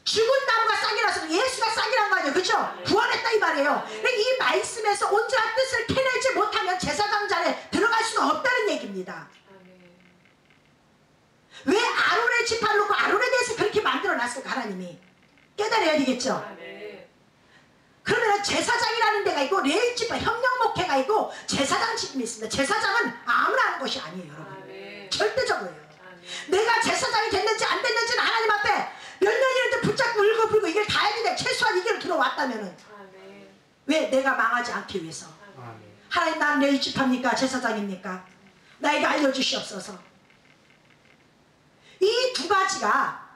죽은 나무가 싹이 나서 쌍, 예수가 쌍이란 거 아니에요. 그렇죠? 구원했다 이 말이에요. 그러니까 이 말씀에서 온전한 뜻을 캐내지 못하면 제사장 자리에 들어갈 수가 없다는 얘기입니다. 왜 아론의 지파를 놓고 아론에 대해서 그렇게 만들어놨을까? 하나님이 깨달아야 되겠죠. 그러면 제사장이라는 데가 있고 레위지파 협력목회가 있고 제사장 직임이 있습니다. 제사장은 아무나 하는 것이 아니에요, 여러분. 절대적으로요. 내가 제사장이 됐는지 안 됐는지는 하나님 앞에 몇 년이라도 붙잡고 울고불고 이걸 다 했는데 최소한 이 길을 들어왔다면은 왜 내가 망하지 않기 위해서. 하나님, 난 레위지파입니까? 제사장입니까? 나에게 알려주시옵소서. 이 두 가지가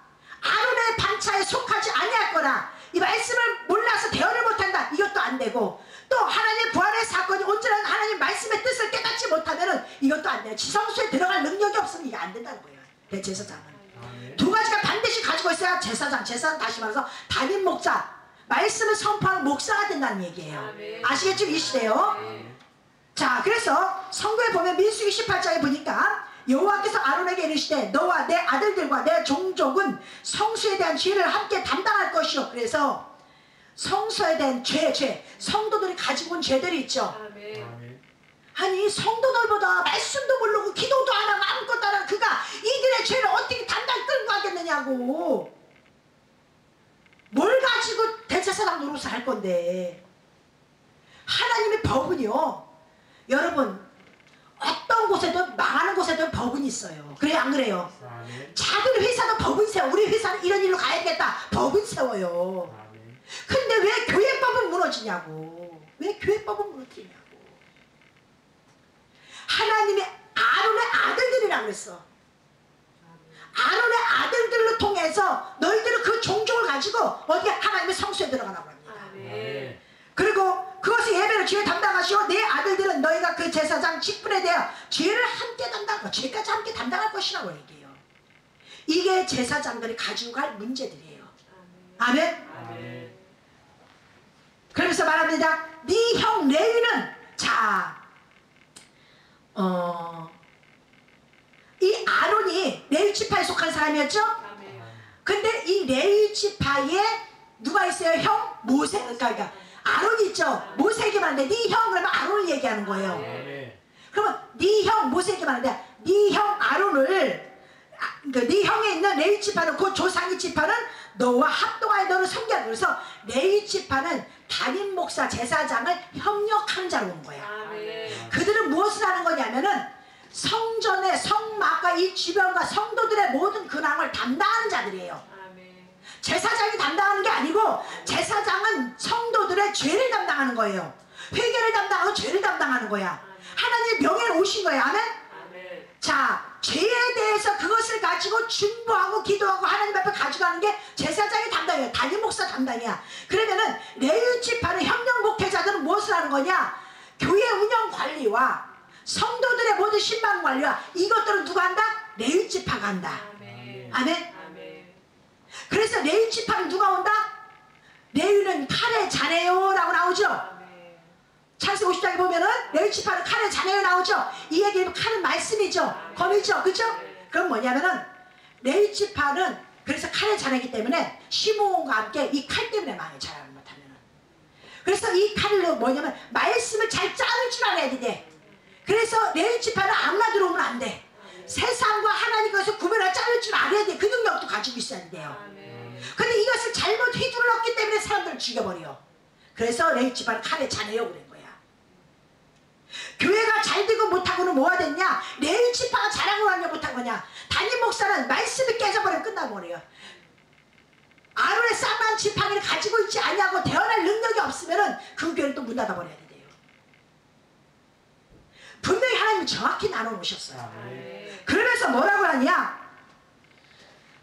아론의 반차에 속하지 아니했거나 이 말씀을 몰라서 대언을 못한다, 이것도 안 되고, 또 하나님 부활의 사건이 온전한 하나님 말씀의 뜻을 깨닫지 못하면 이것도 안 돼요. 지성소에 들어갈 능력이 없으면 이게 안 된다는 거예요. 대제사장은 두 가지가 반드시 가지고 있어야 제사장, 다시 말해서 담임 목자, 말씀을 선포하는 목사가 된다는 얘기예요. 아시겠죠? 이 시대요. 자, 그래서 성경에 보면 민수기 18장에 보니까 여호와께서 아론에게 이르시되 너와 내 아들들과 내 종족은 성수에 대한 죄를 함께 담당할 것이요. 그래서 성소에 대한 죄, 성도들이 가지고 온 죄들이 있죠. 아니, 성도들보다 말씀도 모르고 기도도 안 하고 아무것도 안 하고 그가 이들의 죄를 어떻게 담당 끌고 가겠느냐고. 뭘 가지고 대제사장 노릇을 할 건데. 하나님의 법은요, 여러분, 어떤 곳에도 망하는 곳에도 법은 있어요. 그래요, 안 그래요? 작은 회사도 법은 세워. 우리 회사는 이런 일로 가야겠다, 법은 세워요. 근데 왜 교회법은 무너지냐고. 왜 교회법은 무너지냐고. 하나님이 아론의 아들들이라고 그랬어. 아론의 아들들을 통해서 너희들은 그 종족을 가지고 어디에 하나님의 성소에 들어가라고 합니다. 그리고 그것을 예배를 죄를 담당하시고 내 아들들은 너희가 그 제사장 직분에 대하여 죄를 함께 담당하고 죄까지 함께 담당할 것이라고 얘기해요. 이게 제사장들이 가지고 갈 문제들이에요. 아멘? 그러면서 말합니다. 네 형 레위는, 자, 이 아론이 레위 지파에 속한 사람이었죠? 근데 이 레위 지파에 누가 있어요? 형? 모세. 그러니까 아론이 있죠. 모세에게 말하는데 네 형, 그러면 아론을 얘기하는 거예요. 그러면 네 형 모세에게 말하는데 네 형 아론을, 네 형에 있는 레위 지파는, 그 조상의 지파는 너와 합동하여 너를 섬기라. 그래서 레위 지파는 담임 목사, 제사장을 협력하는 자로 오는 거야. 그들은 무엇을 하는 거냐면은 성전의 성막과 이 주변과 성도들의 모든 근황을 담당하는 자들이에요. 제사장이 담당하는 게 아니고 제사장은 성도들의 죄를 담당하는 거예요. 회개를 담당하고 죄를 담당하는 거야. 하나님의 명예를 오신 거예요. 아멘? 자, 죄에 대해서 그것을 가지고 중보하고 기도하고 하나님 앞에 가져가는 게 제사장의 담당이에요. 담임 목사 담당이야. 그러면은 레위 지파는 협력 목회자들은 무엇을 하는 거냐? 교회 운영 관리와 성도들의 모든 신방 관리와 이것들은 누가 한다? 레위 지파가 한다. 아멘? 그래서 레위 지파는 누가 온다? 레위는 칼의 자네요 라고 나오죠. 창세기 50장에 보면은 레위 지파는 칼의 자네요 나오죠. 이 얘기는 칼은 말씀이죠. 검이죠. 그죠? 그럼 뭐냐면은 레위 지파는 그래서 칼의 자네이기 때문에 시므온과 함께 이 칼 때문에 망해, 잘하는 못하면은. 그래서 이 칼을 뭐냐면 말씀을 잘 짜는 줄 알아야 돼. 그래서 레위 지파는 아무나 들어오면 안 돼. 세상과 하나님 것을 구별할 자를 줄 알아야 돼. 그 능력도 가지고 있어야 돼요. 근데 이것을 잘못 휘둘렀기 때문에 사람들을 죽여버려. 그래서 레위 지파는 칼에 자네요 그런 거야. 교회가 잘 되고 못하고는 뭐가 됐냐? 레위 지파가 잘하고 하냐 못한 거냐? 담임 목사는 말씀이 깨져버리면 끝나버려요. 아론의 쌍난 지팡이를 가지고 있지 아니하고 대언할 능력이 없으면은 그 교회는 또 문 닫아버려야 돼요. 분명히 하나님이 정확히 나눠놓으셨어요. 그러면서 뭐라고 하냐?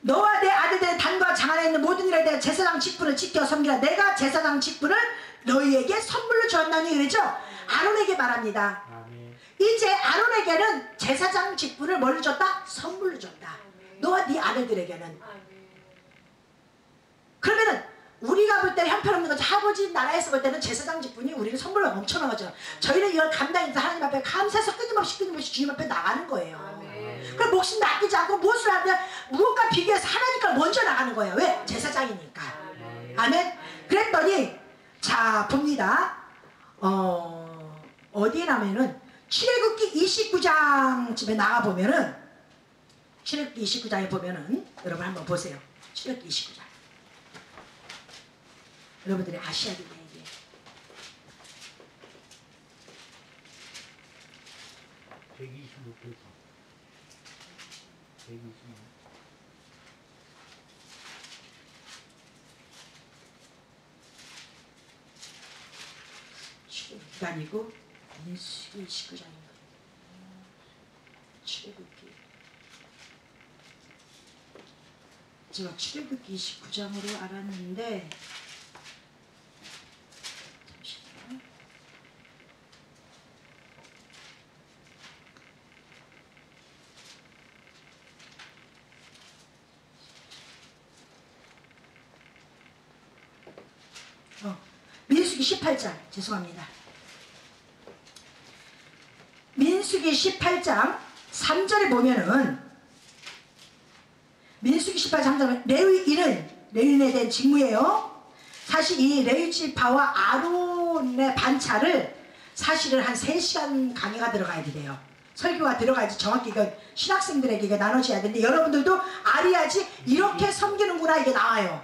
너와 내 아들들의 단과 장 안에 있는 모든 일에 대해 제사장 직분을 지켜 섬기라. 내가 제사장 직분을 너희에게 선물로 주었나니. 그러죠? 아론에게 말합니다. 이제 아론에게는 제사장 직분을 뭘로 줬다? 선물로 줬다. 너와 네 아들들에게는. 그러면은 우리가 볼 때는 형편없는 거죠. 아버지 나라에서 볼 때는 제사장 직분이 우리를 선물로 엄청난 거죠. 저희는 이걸 감당해서 하나님 앞에 감사해서 끊임없이 주님 앞에 나가는 거예요. 그럼 목숨도 아끼지 않고 무엇을 하면 무엇과 비교해서 하나님 걸 먼저 나가는 거예요. 왜? 제사장이니까. 아멘? 그랬더니 자 봅니다. 어디에 나면은 출애굽기 29장쯤에 나가보면은, 출애굽기 29장에 보면은 여러분 한번 보세요. 출애굽기 29장. 여러분들이 아셔야 되는 얘기예요. 출애굽기가 아니고 민수기 29장입니다. 출애굽기. 제가 출애굽기 29장으로 알았는데 잠시만요. 민수기 18장 죄송합니다. 민수기 18장 3절에 보면은, 민수기 18장 3절에 레위인에 대한 직무예요. 사실 이 레위 지파와 아론의 반차를 사실은 한 3시간 강의가 들어가야 돼요. 설교가 들어가야지 정확히 이건 신학생들에게 이거 나눠져야 되는데, 여러분들도 알아야지 이렇게 섬기는구나 이게 나와요.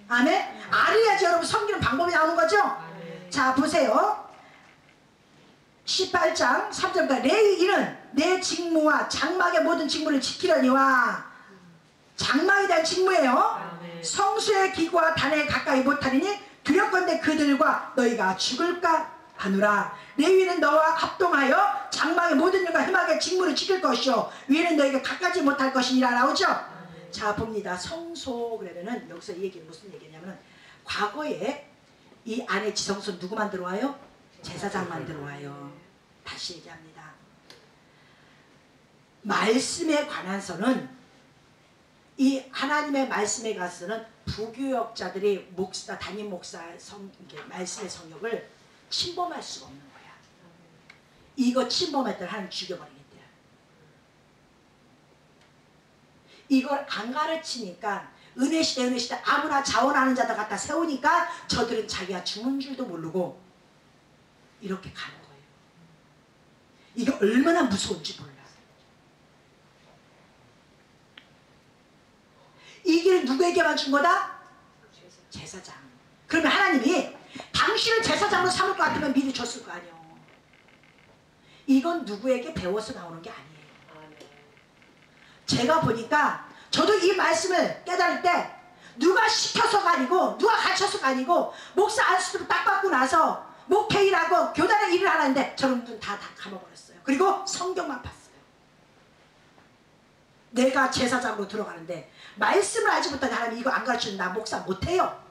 아멘? 알아야지 여러분 섬기는 방법이 나오는 거죠? 자 보세요. 18장 3절부터 레위인은 내 직무와 장막의 모든 직무를 지키려니와, 장막에 대한 직무예요. 성수의 기구와 단에 가까이 못하리니 두렵건대 그들과 너희가 죽을까 하노라. 레위는 너와 합동하여 장막의 모든 일과 희망의 직무를 지킬 것이요 위는 너희가 가까이 못할 것이니라 나오죠. 자 봅니다. 성소 그러면은 여기서 이 얘기는 무슨 얘기냐면, 과거에 이 안에 지성소 누구만 들어와요? 제사장만 들어와요. 다시 얘기합니다. 말씀에 관한서는, 이 하나님의 말씀에 관해서는 부교역자들이 목사, 담임 목사의 말씀의 성역을 침범할 수가 없는 거야. 이거 침범했더니 하나님 죽여버리겠대요. 이걸 안 가르치니까 은혜시대 아무나 자원하는 자들 갖다 세우니까 저들은 자기가 죽은 줄도 모르고 이렇게 가는 거예요. 이게 얼마나 무서운지 몰라. 이 길을 누구에게만 준 거다? 제사장. 그러면 하나님이 당신을 제사장으로 삼을 것 같으면 미리 줬을 거 아니에요. 이건 누구에게 배워서 나오는 게 아니에요. 제가 보니까 저도 이 말씀을 깨달을 때 누가 시켜서가 아니고 누가 가르쳐서가 아니고, 목사 안수를 딱 받고 나서 목회 일하고 교단의 일을 하는데 저는 눈 다 감아버렸어요. 그리고 성경만 봤어요. 내가 제사장으로 들어가는데 말씀을 알지 못한 하나님이 이거 안 가르치면 나 목사 못해요.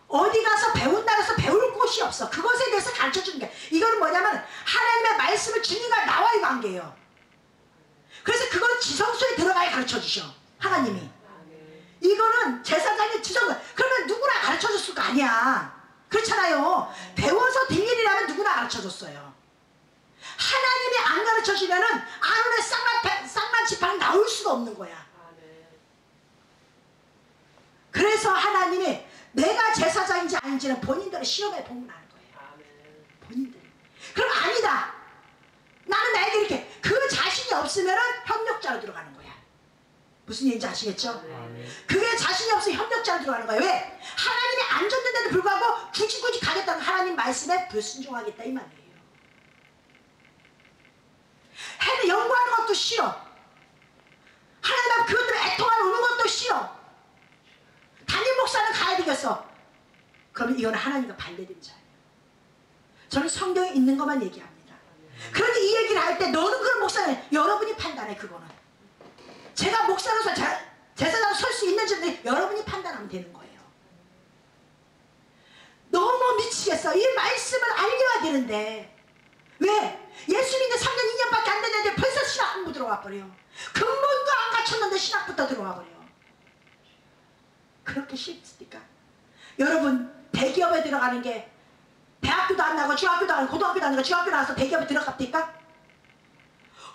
어디 가서 배운다 해서 배울 곳이 없어. 그것에 대해서 가르쳐주는 게, 이거는 뭐냐면 하나님의 말씀을 주님과 나와의 관계예요. 그래서 그건 지성소에 들어가야 가르쳐주셔 하나님이. 이거는 제사장의 지성소. 그러면 누구나 가르쳐줬을 거 아니야. 그렇잖아요. 배워서 될 일이라면 누구나 가르쳐줬어요. 하나님이 안 가르쳐주면은 아론의 쌍난 지팡이 나올 수가 없는 거야. 그래서 하나님이 내가 제사장인지 아닌지는 본인들의 시험에 보면 아는 거예요. 본인들이. 그럼 아니다. 나는 나에게 이렇게, 그 자신이 없으면은 협력자로 들어가는 거야. 무슨 얘기인지 아시겠죠? 그게 자신이 없으면 협력자로 들어가는 거예요. 왜? 하나님이 안 줬는데도 불구하고 굳이 가겠다는 하나님 말씀에 불순종하겠다 이 말이에요. 해는 연구하는 것도 싫어. 하나님 앞 그것 때문에 애통하는 우는 것도 싫어. 담임 목사는 가야 되겠어. 그러면 이거는 하나님과 반대된 자예요. 저는 성경에 있는 것만 얘기합니다. 그런데 이 얘기를 할 때 너는 그런 목사는 여러분이 판단해. 그거는 제가 목사로서 제사장으로 설 수 있는지 여러분이 판단하면 되는 거예요. 너무 미치겠어. 이 말씀을 알려야 되는데 왜? 예수 믿는 3년 2년밖에 안 됐는데 벌써 신학 공부 들어와 버려요. 근본도 안 갖췄는데 신학부터 들어와 버려요. 그렇게 쉽습니까? 여러분 대기업에 들어가는 게 대학교도 안 나고 중학교도 안 나고 고등학교도 안 나고 중학교 나와서 대기업에 들어갑니까?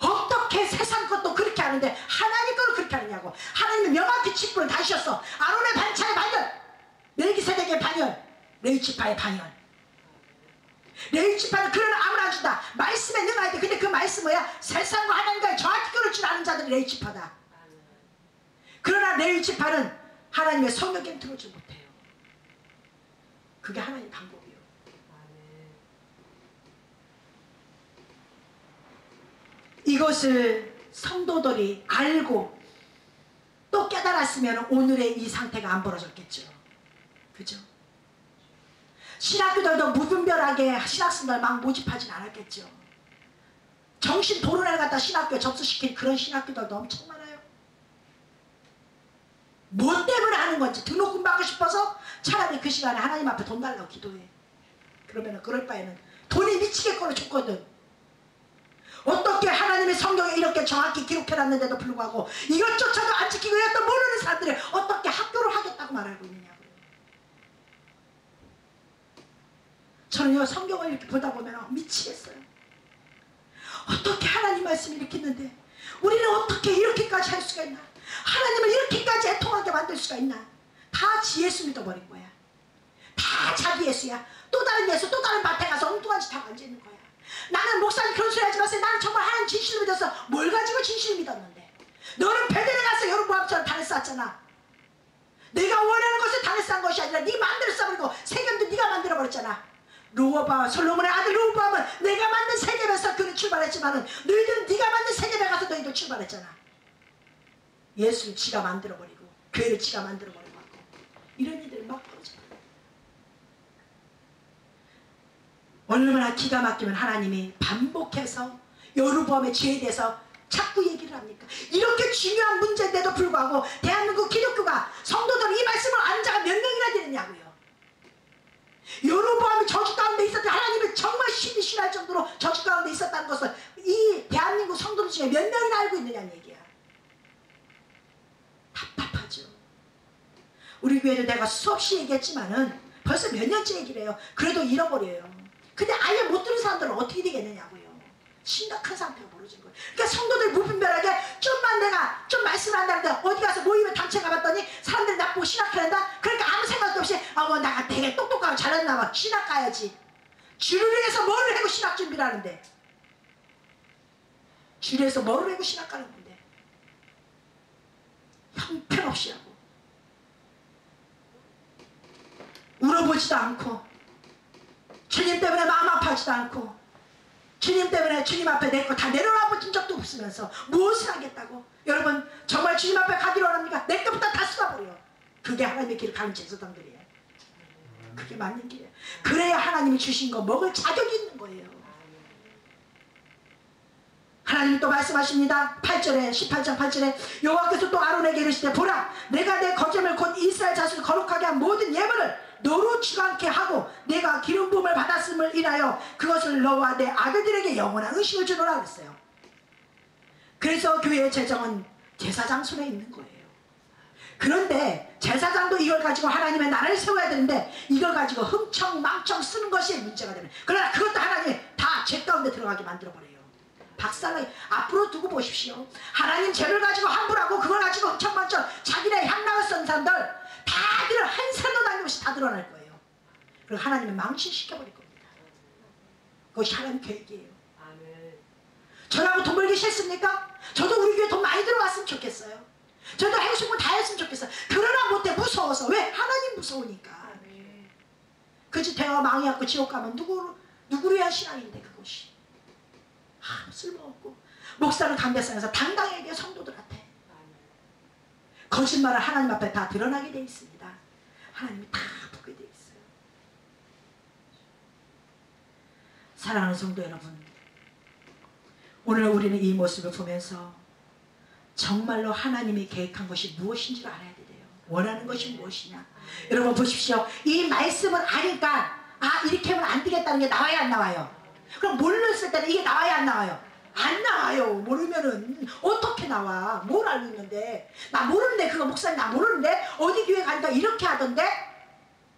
어떻게 어떻게 세상 것도 그렇게 하는데 하나님 거를 그렇게 하느냐고. 하나님은 명확히 직분을 다주셨어. 아론의 반차의 반열, 멜기세덱의 반열, 레위지파의 반열. 레위지파는 그런 암을 안 준다. 말씀에 능해야 돼. 근데 그 말씀 뭐야? 세상과 하나님과 정확히 끊을 줄 아는 자들이 레위지파다. 그러나 레위지파는 하나님의 성령께 들어오지 못해요. 그게 하나님 방법이에요. 이것을 성도들이 알고 또 깨달았으면 오늘의 이 상태가 안 벌어졌겠죠. 그죠? 신학교들도 무분별하게 신학생들 막 모집하진 않았겠죠. 정신 도른애를 갖다 신학교에 접수시킨 그런 신학교들도 엄청 많아요. 뭐 때문에 하는 건지 등록금 받고 싶어서 차라리 그 시간에 하나님 앞에 돈 달라고 기도해. 그러면 그럴 바에는 돈이 미치겠거나 줬거든. 어떻게 하나님의 성경에 이렇게 정확히 기록해놨는데도 불구하고 이것조차도 안 지키고 이것도 모르는 사람들이 어떻게 학교를 하겠다고 말하고 있느냐고요. 저는요 성경을 이렇게 보다 보면 미치겠어요. 어떻게 하나님 말씀이 이렇게 있는데 우리는 어떻게 이렇게까지 할 수가 있나. 하나님을 이렇게까지 애통하게 만들 수가 있나. 다 지 예수 믿어버린 거야. 다 자기 예수야. 또 다른 예수, 또 다른 밭에 가서 엉뚱한 짓 하고 앉아있는 거야. 나는 목사님 그런 소리 하지 마세요. 나는 정말 하나님 진실을 믿었어. 뭘 가지고 진실을 믿었는데. 너는 베델에 가서 여로보암처럼 단을 쌓았잖아. 내가 원하는 것을 단을 쌓은 것이 아니라 네 마음대로 쌓아버리고 세겜도 네가 만들어버렸잖아. 로보암, 솔로몬의 아들 로보암은 내가 만든 세겜에서 그는 출발했지만은 너희들은 네가 만든 세겜에 가서 너희들 출발했잖아. 예수를 지가 만들어버리고 교회를 지가 만들어버리고 이런 일들이 막 벌어져요. 얼마나 기가 막히면 하나님이 반복해서 여로보암의 죄에 대해서 자꾸 얘기를 합니까? 이렇게 중요한 문제인데도 불구하고 대한민국 기독교가 성도들 이 말씀을 아는 자가 몇 명이나 되느냐고요. 여로보암이 저주 가운데 있었던 하나님을 정말 신이 싫어할 정도로 저주 가운데 있었다는 것을 이 대한민국 성도들 중에 몇 명이나 알고 있느냐는 얘기야. 답답하죠. 우리 교회도 내가 수없이 얘기했지만은 벌써 몇 년째 얘기를 해요. 그래도 잃어버려요. 근데 아예 못 들은 사람들은 어떻게 되겠느냐고요. 심각한 상태가 벌어진 거예요. 그러니까 성도들 무분별하게 좀만 내가 좀 말씀을 한다는데 어디 가서 모임에 단체 가봤더니 사람들이 나 보고 신학해야 한다? 그러니까 아무 생각도 없이 뭐 내가 되게 똑똑하고 잘했나 봐. 신학 가야지. 주를 위해서 뭐를 하고 신학 준비를 하는데. 주를 위해서 뭐를 하고 신학 가는 건데. 형편없이 하고. 울어보지도 않고. 주님 때문에 마음 아파하지도 않고 주님 때문에 주님 앞에 내 거 다 내려놔 본 적도 없으면서 무엇을 하겠다고. 여러분 정말 주님 앞에 가기로 합니까? 내 것부터 다 쏟아버려. 그게 하나님의 길을 가는 제사장들이에요. 그게 맞는 길이에요. 그래야 하나님이 주신 거 먹을 자격이 있는 거예요. 하나님이 또 말씀하십니다. 8절에 18장 8절에 여호와께서 또 아론에게 이르시되 보라 내가 내 거점을 곧 이스라엘 자손을 거룩하게 한 모든 예물을 너로 주관케 하고 내가 기름 부음을 받았음을 인하여 그것을 너와 내 아들들에게 영원한 의식을 주노라 그랬어요. 그래서 교회의 재정은 제사장 손에 있는 거예요. 그런데 제사장도 이걸 가지고 하나님의 나라를 세워야 되는데 이걸 가지고 흥청망청 쓰는 것이 문제가 되는. 그러나 그것도 하나님이 다 죄 가운데 들어가게 만들어버려요. 박살나게. 앞으로 두고 보십시오. 하나님 죄를 가지고 함부라고 그걸 가지고 흥청망청 자기네 향락을 쓴 사람들 다 드러 한 사람도 남김없이 다 드러날 거예요. 그리고 하나님은 망신시켜버릴 겁니다. 그것이 하나님 계획이에요. 저라고 돈 벌기 싫습니까? 저도 우리 교회 돈 많이 들어왔으면 좋겠어요. 저도 하고 싶은 거 다 했으면 좋겠어요. 그러나 못해. 무서워서. 왜? 하나님 무서우니까. 그 짓 대화 망해갖고 지옥 가면 누구를 위한 신앙인데 그것이. 아무 쓸모없고. 목사는 강대상에서 당당히 얘기해요. 성도들한테. 거짓말을 하나님 앞에 다 드러나게 돼 있습니다. 하나님이 다 보게 돼 있어요. 사랑하는 성도 여러분, 오늘 우리는 이 모습을 보면서 정말로 하나님이 계획한 것이 무엇인지를 알아야 돼요. 원하는 것이 무엇이냐. 여러분 보십시오. 이 말씀을 아니까 이렇게 하면 안 되겠다는 게 나와요 안 나와요? 그럼 몰랐을 때는 이게 나와요 안 나와요? 안 나와요. 모르면은 어떻게 나와. 뭘 알고 있는데. 나 모르는데 그거 목사님 나 모르는데 어디 교회 가니까 이렇게 하던데.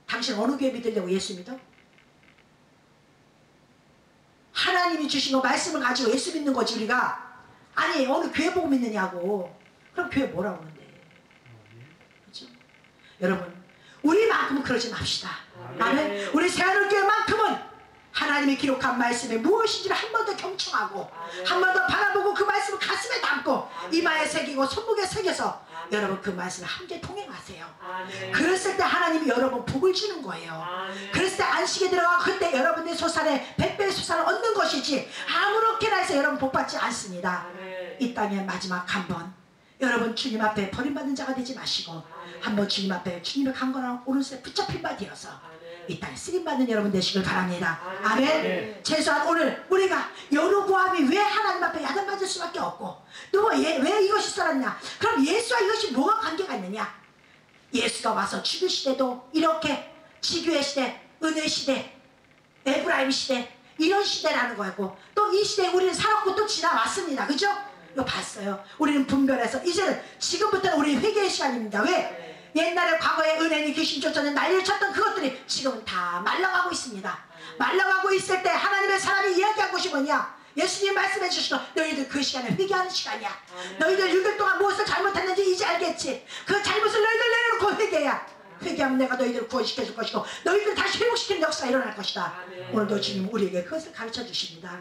당신 어느 교회 믿으려고 예수 믿어? 하나님이 주신 거 말씀을 가지고 예수 믿는 거지 우리가. 아니 오늘 교회 보고 믿느냐고. 그럼 교회 뭐라고 하는데. 그렇죠? 여러분 우리만큼은 그러지 맙시다. 아멘. 우리 새하늘교회만큼은 하나님이 기록한 말씀에 무엇인지를 한 번 더 경청하고 한 번 더 바라보고 그 말씀을 가슴에 담고 이마에 새기고 손목에 새겨서 여러분 그 말씀을 함께 통행하세요. 그랬을 때 하나님이 여러분 복을 주는 거예요. 그랬을 때 안식에 들어가 그때 여러분의 소산에 100배의 소산을 얻는 것이지 아무렇게나 해서 여러분 복받지 않습니다. 이 땅의 마지막 한 번 여러분 주님 앞에 버림받는 자가 되지 마시고 한번 주님 앞에 주님의 강건한 오른손에 붙잡힌 바 되어서 이 땅에 쓰임받는 여러분 되시길 바랍니다. 아멘. 최소한 오늘 우리가 여로보암이 왜 하나님 앞에 야단맞을 수밖에 없고 또 왜 이것이 써놨냐. 그럼 예수와 이것이 뭐가 관계가 있느냐. 예수가 와서 죽을 시대도 이렇게 지교의 시대, 은혜 시대, 에브라임 시대 이런 시대라는 거고 또 이 시대에 우리는 살았고 또 지나왔습니다. 그죠? 이거 봤어요. 우리는 분별해서 이제는 지금부터는 우리 회개의 시간입니다. 왜? 옛날에 과거에 은혜니 귀신 쫓아낸 난리를 쳤던 그것들이 지금은 다 말라가고 있습니다. 말라가고 있을 때 하나님의 사람이 이야기한 것이 뭐냐. 예수님 말씀해 주시고 너희들 그 시간에 회개하는 시간이야. 너희들 6일 동안 무엇을 잘못했는지 이제 알겠지. 그 잘못을 너희들 내려놓고 회개야. 회개하면 내가 너희들을 구원시켜 줄 것이고 너희들 다시 회복시키는 역사가 일어날 것이다. 오늘도 주님 우리에게 그것을 가르쳐 주십니다.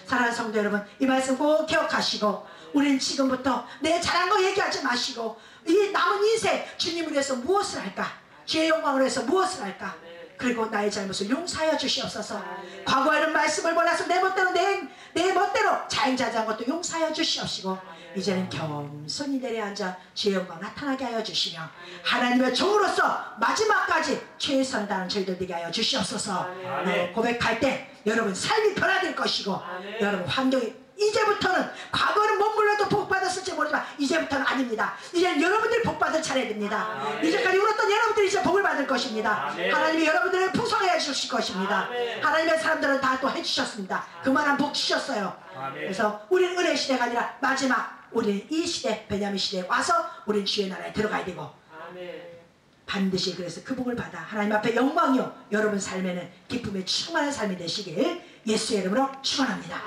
사랑하는 성도 여러분 이 말씀 꼭 기억하시고 우리는 지금부터 내 잘한 거 얘기하지 마시고 이 남은 인생 주님을 위해서 무엇을 할까. 주의 영광을 위해서 무엇을 할까. 그리고 나의 잘못을 용서하여 주시옵소서. 과거에는 말씀을 몰라서 내 멋대로 내 멋대로 자행자재한 것도 용서하여 주시옵시고 이제는 겸손히 내려앉아 주의 영광 나타나게 하여 주시며 하나님의 종으로서 마지막까지 최선을 다하는 저희들 되게 하여 주시옵소서. 고백할 때 여러분 삶이 변화될 것이고 여러분 환경이 이제부터는 과거는 몸물려도 복받았을지 모르지만 이제부터는 아닙니다. 이제는 여러분들이 복받을 차례입니다. 이제까지 울었던 여러분들이 이제 복을 받을 것입니다. 하나님이 여러분들을 풍성해 주실 것입니다. 하나님의 사람들은 다 또 해주셨습니다. 그만한 복 주셨어요. 그래서 우리는 은혜 시대가 아니라 마지막 우리는 이 시대 베냐민 시대에 와서 우리는 주의 나라에 들어가야 되고 반드시 그래서 그 복을 받아 하나님 앞에 영광이요 여러분 삶에는 기쁨에 충만한 삶이 되시길 예수의 이름으로 축원합니다.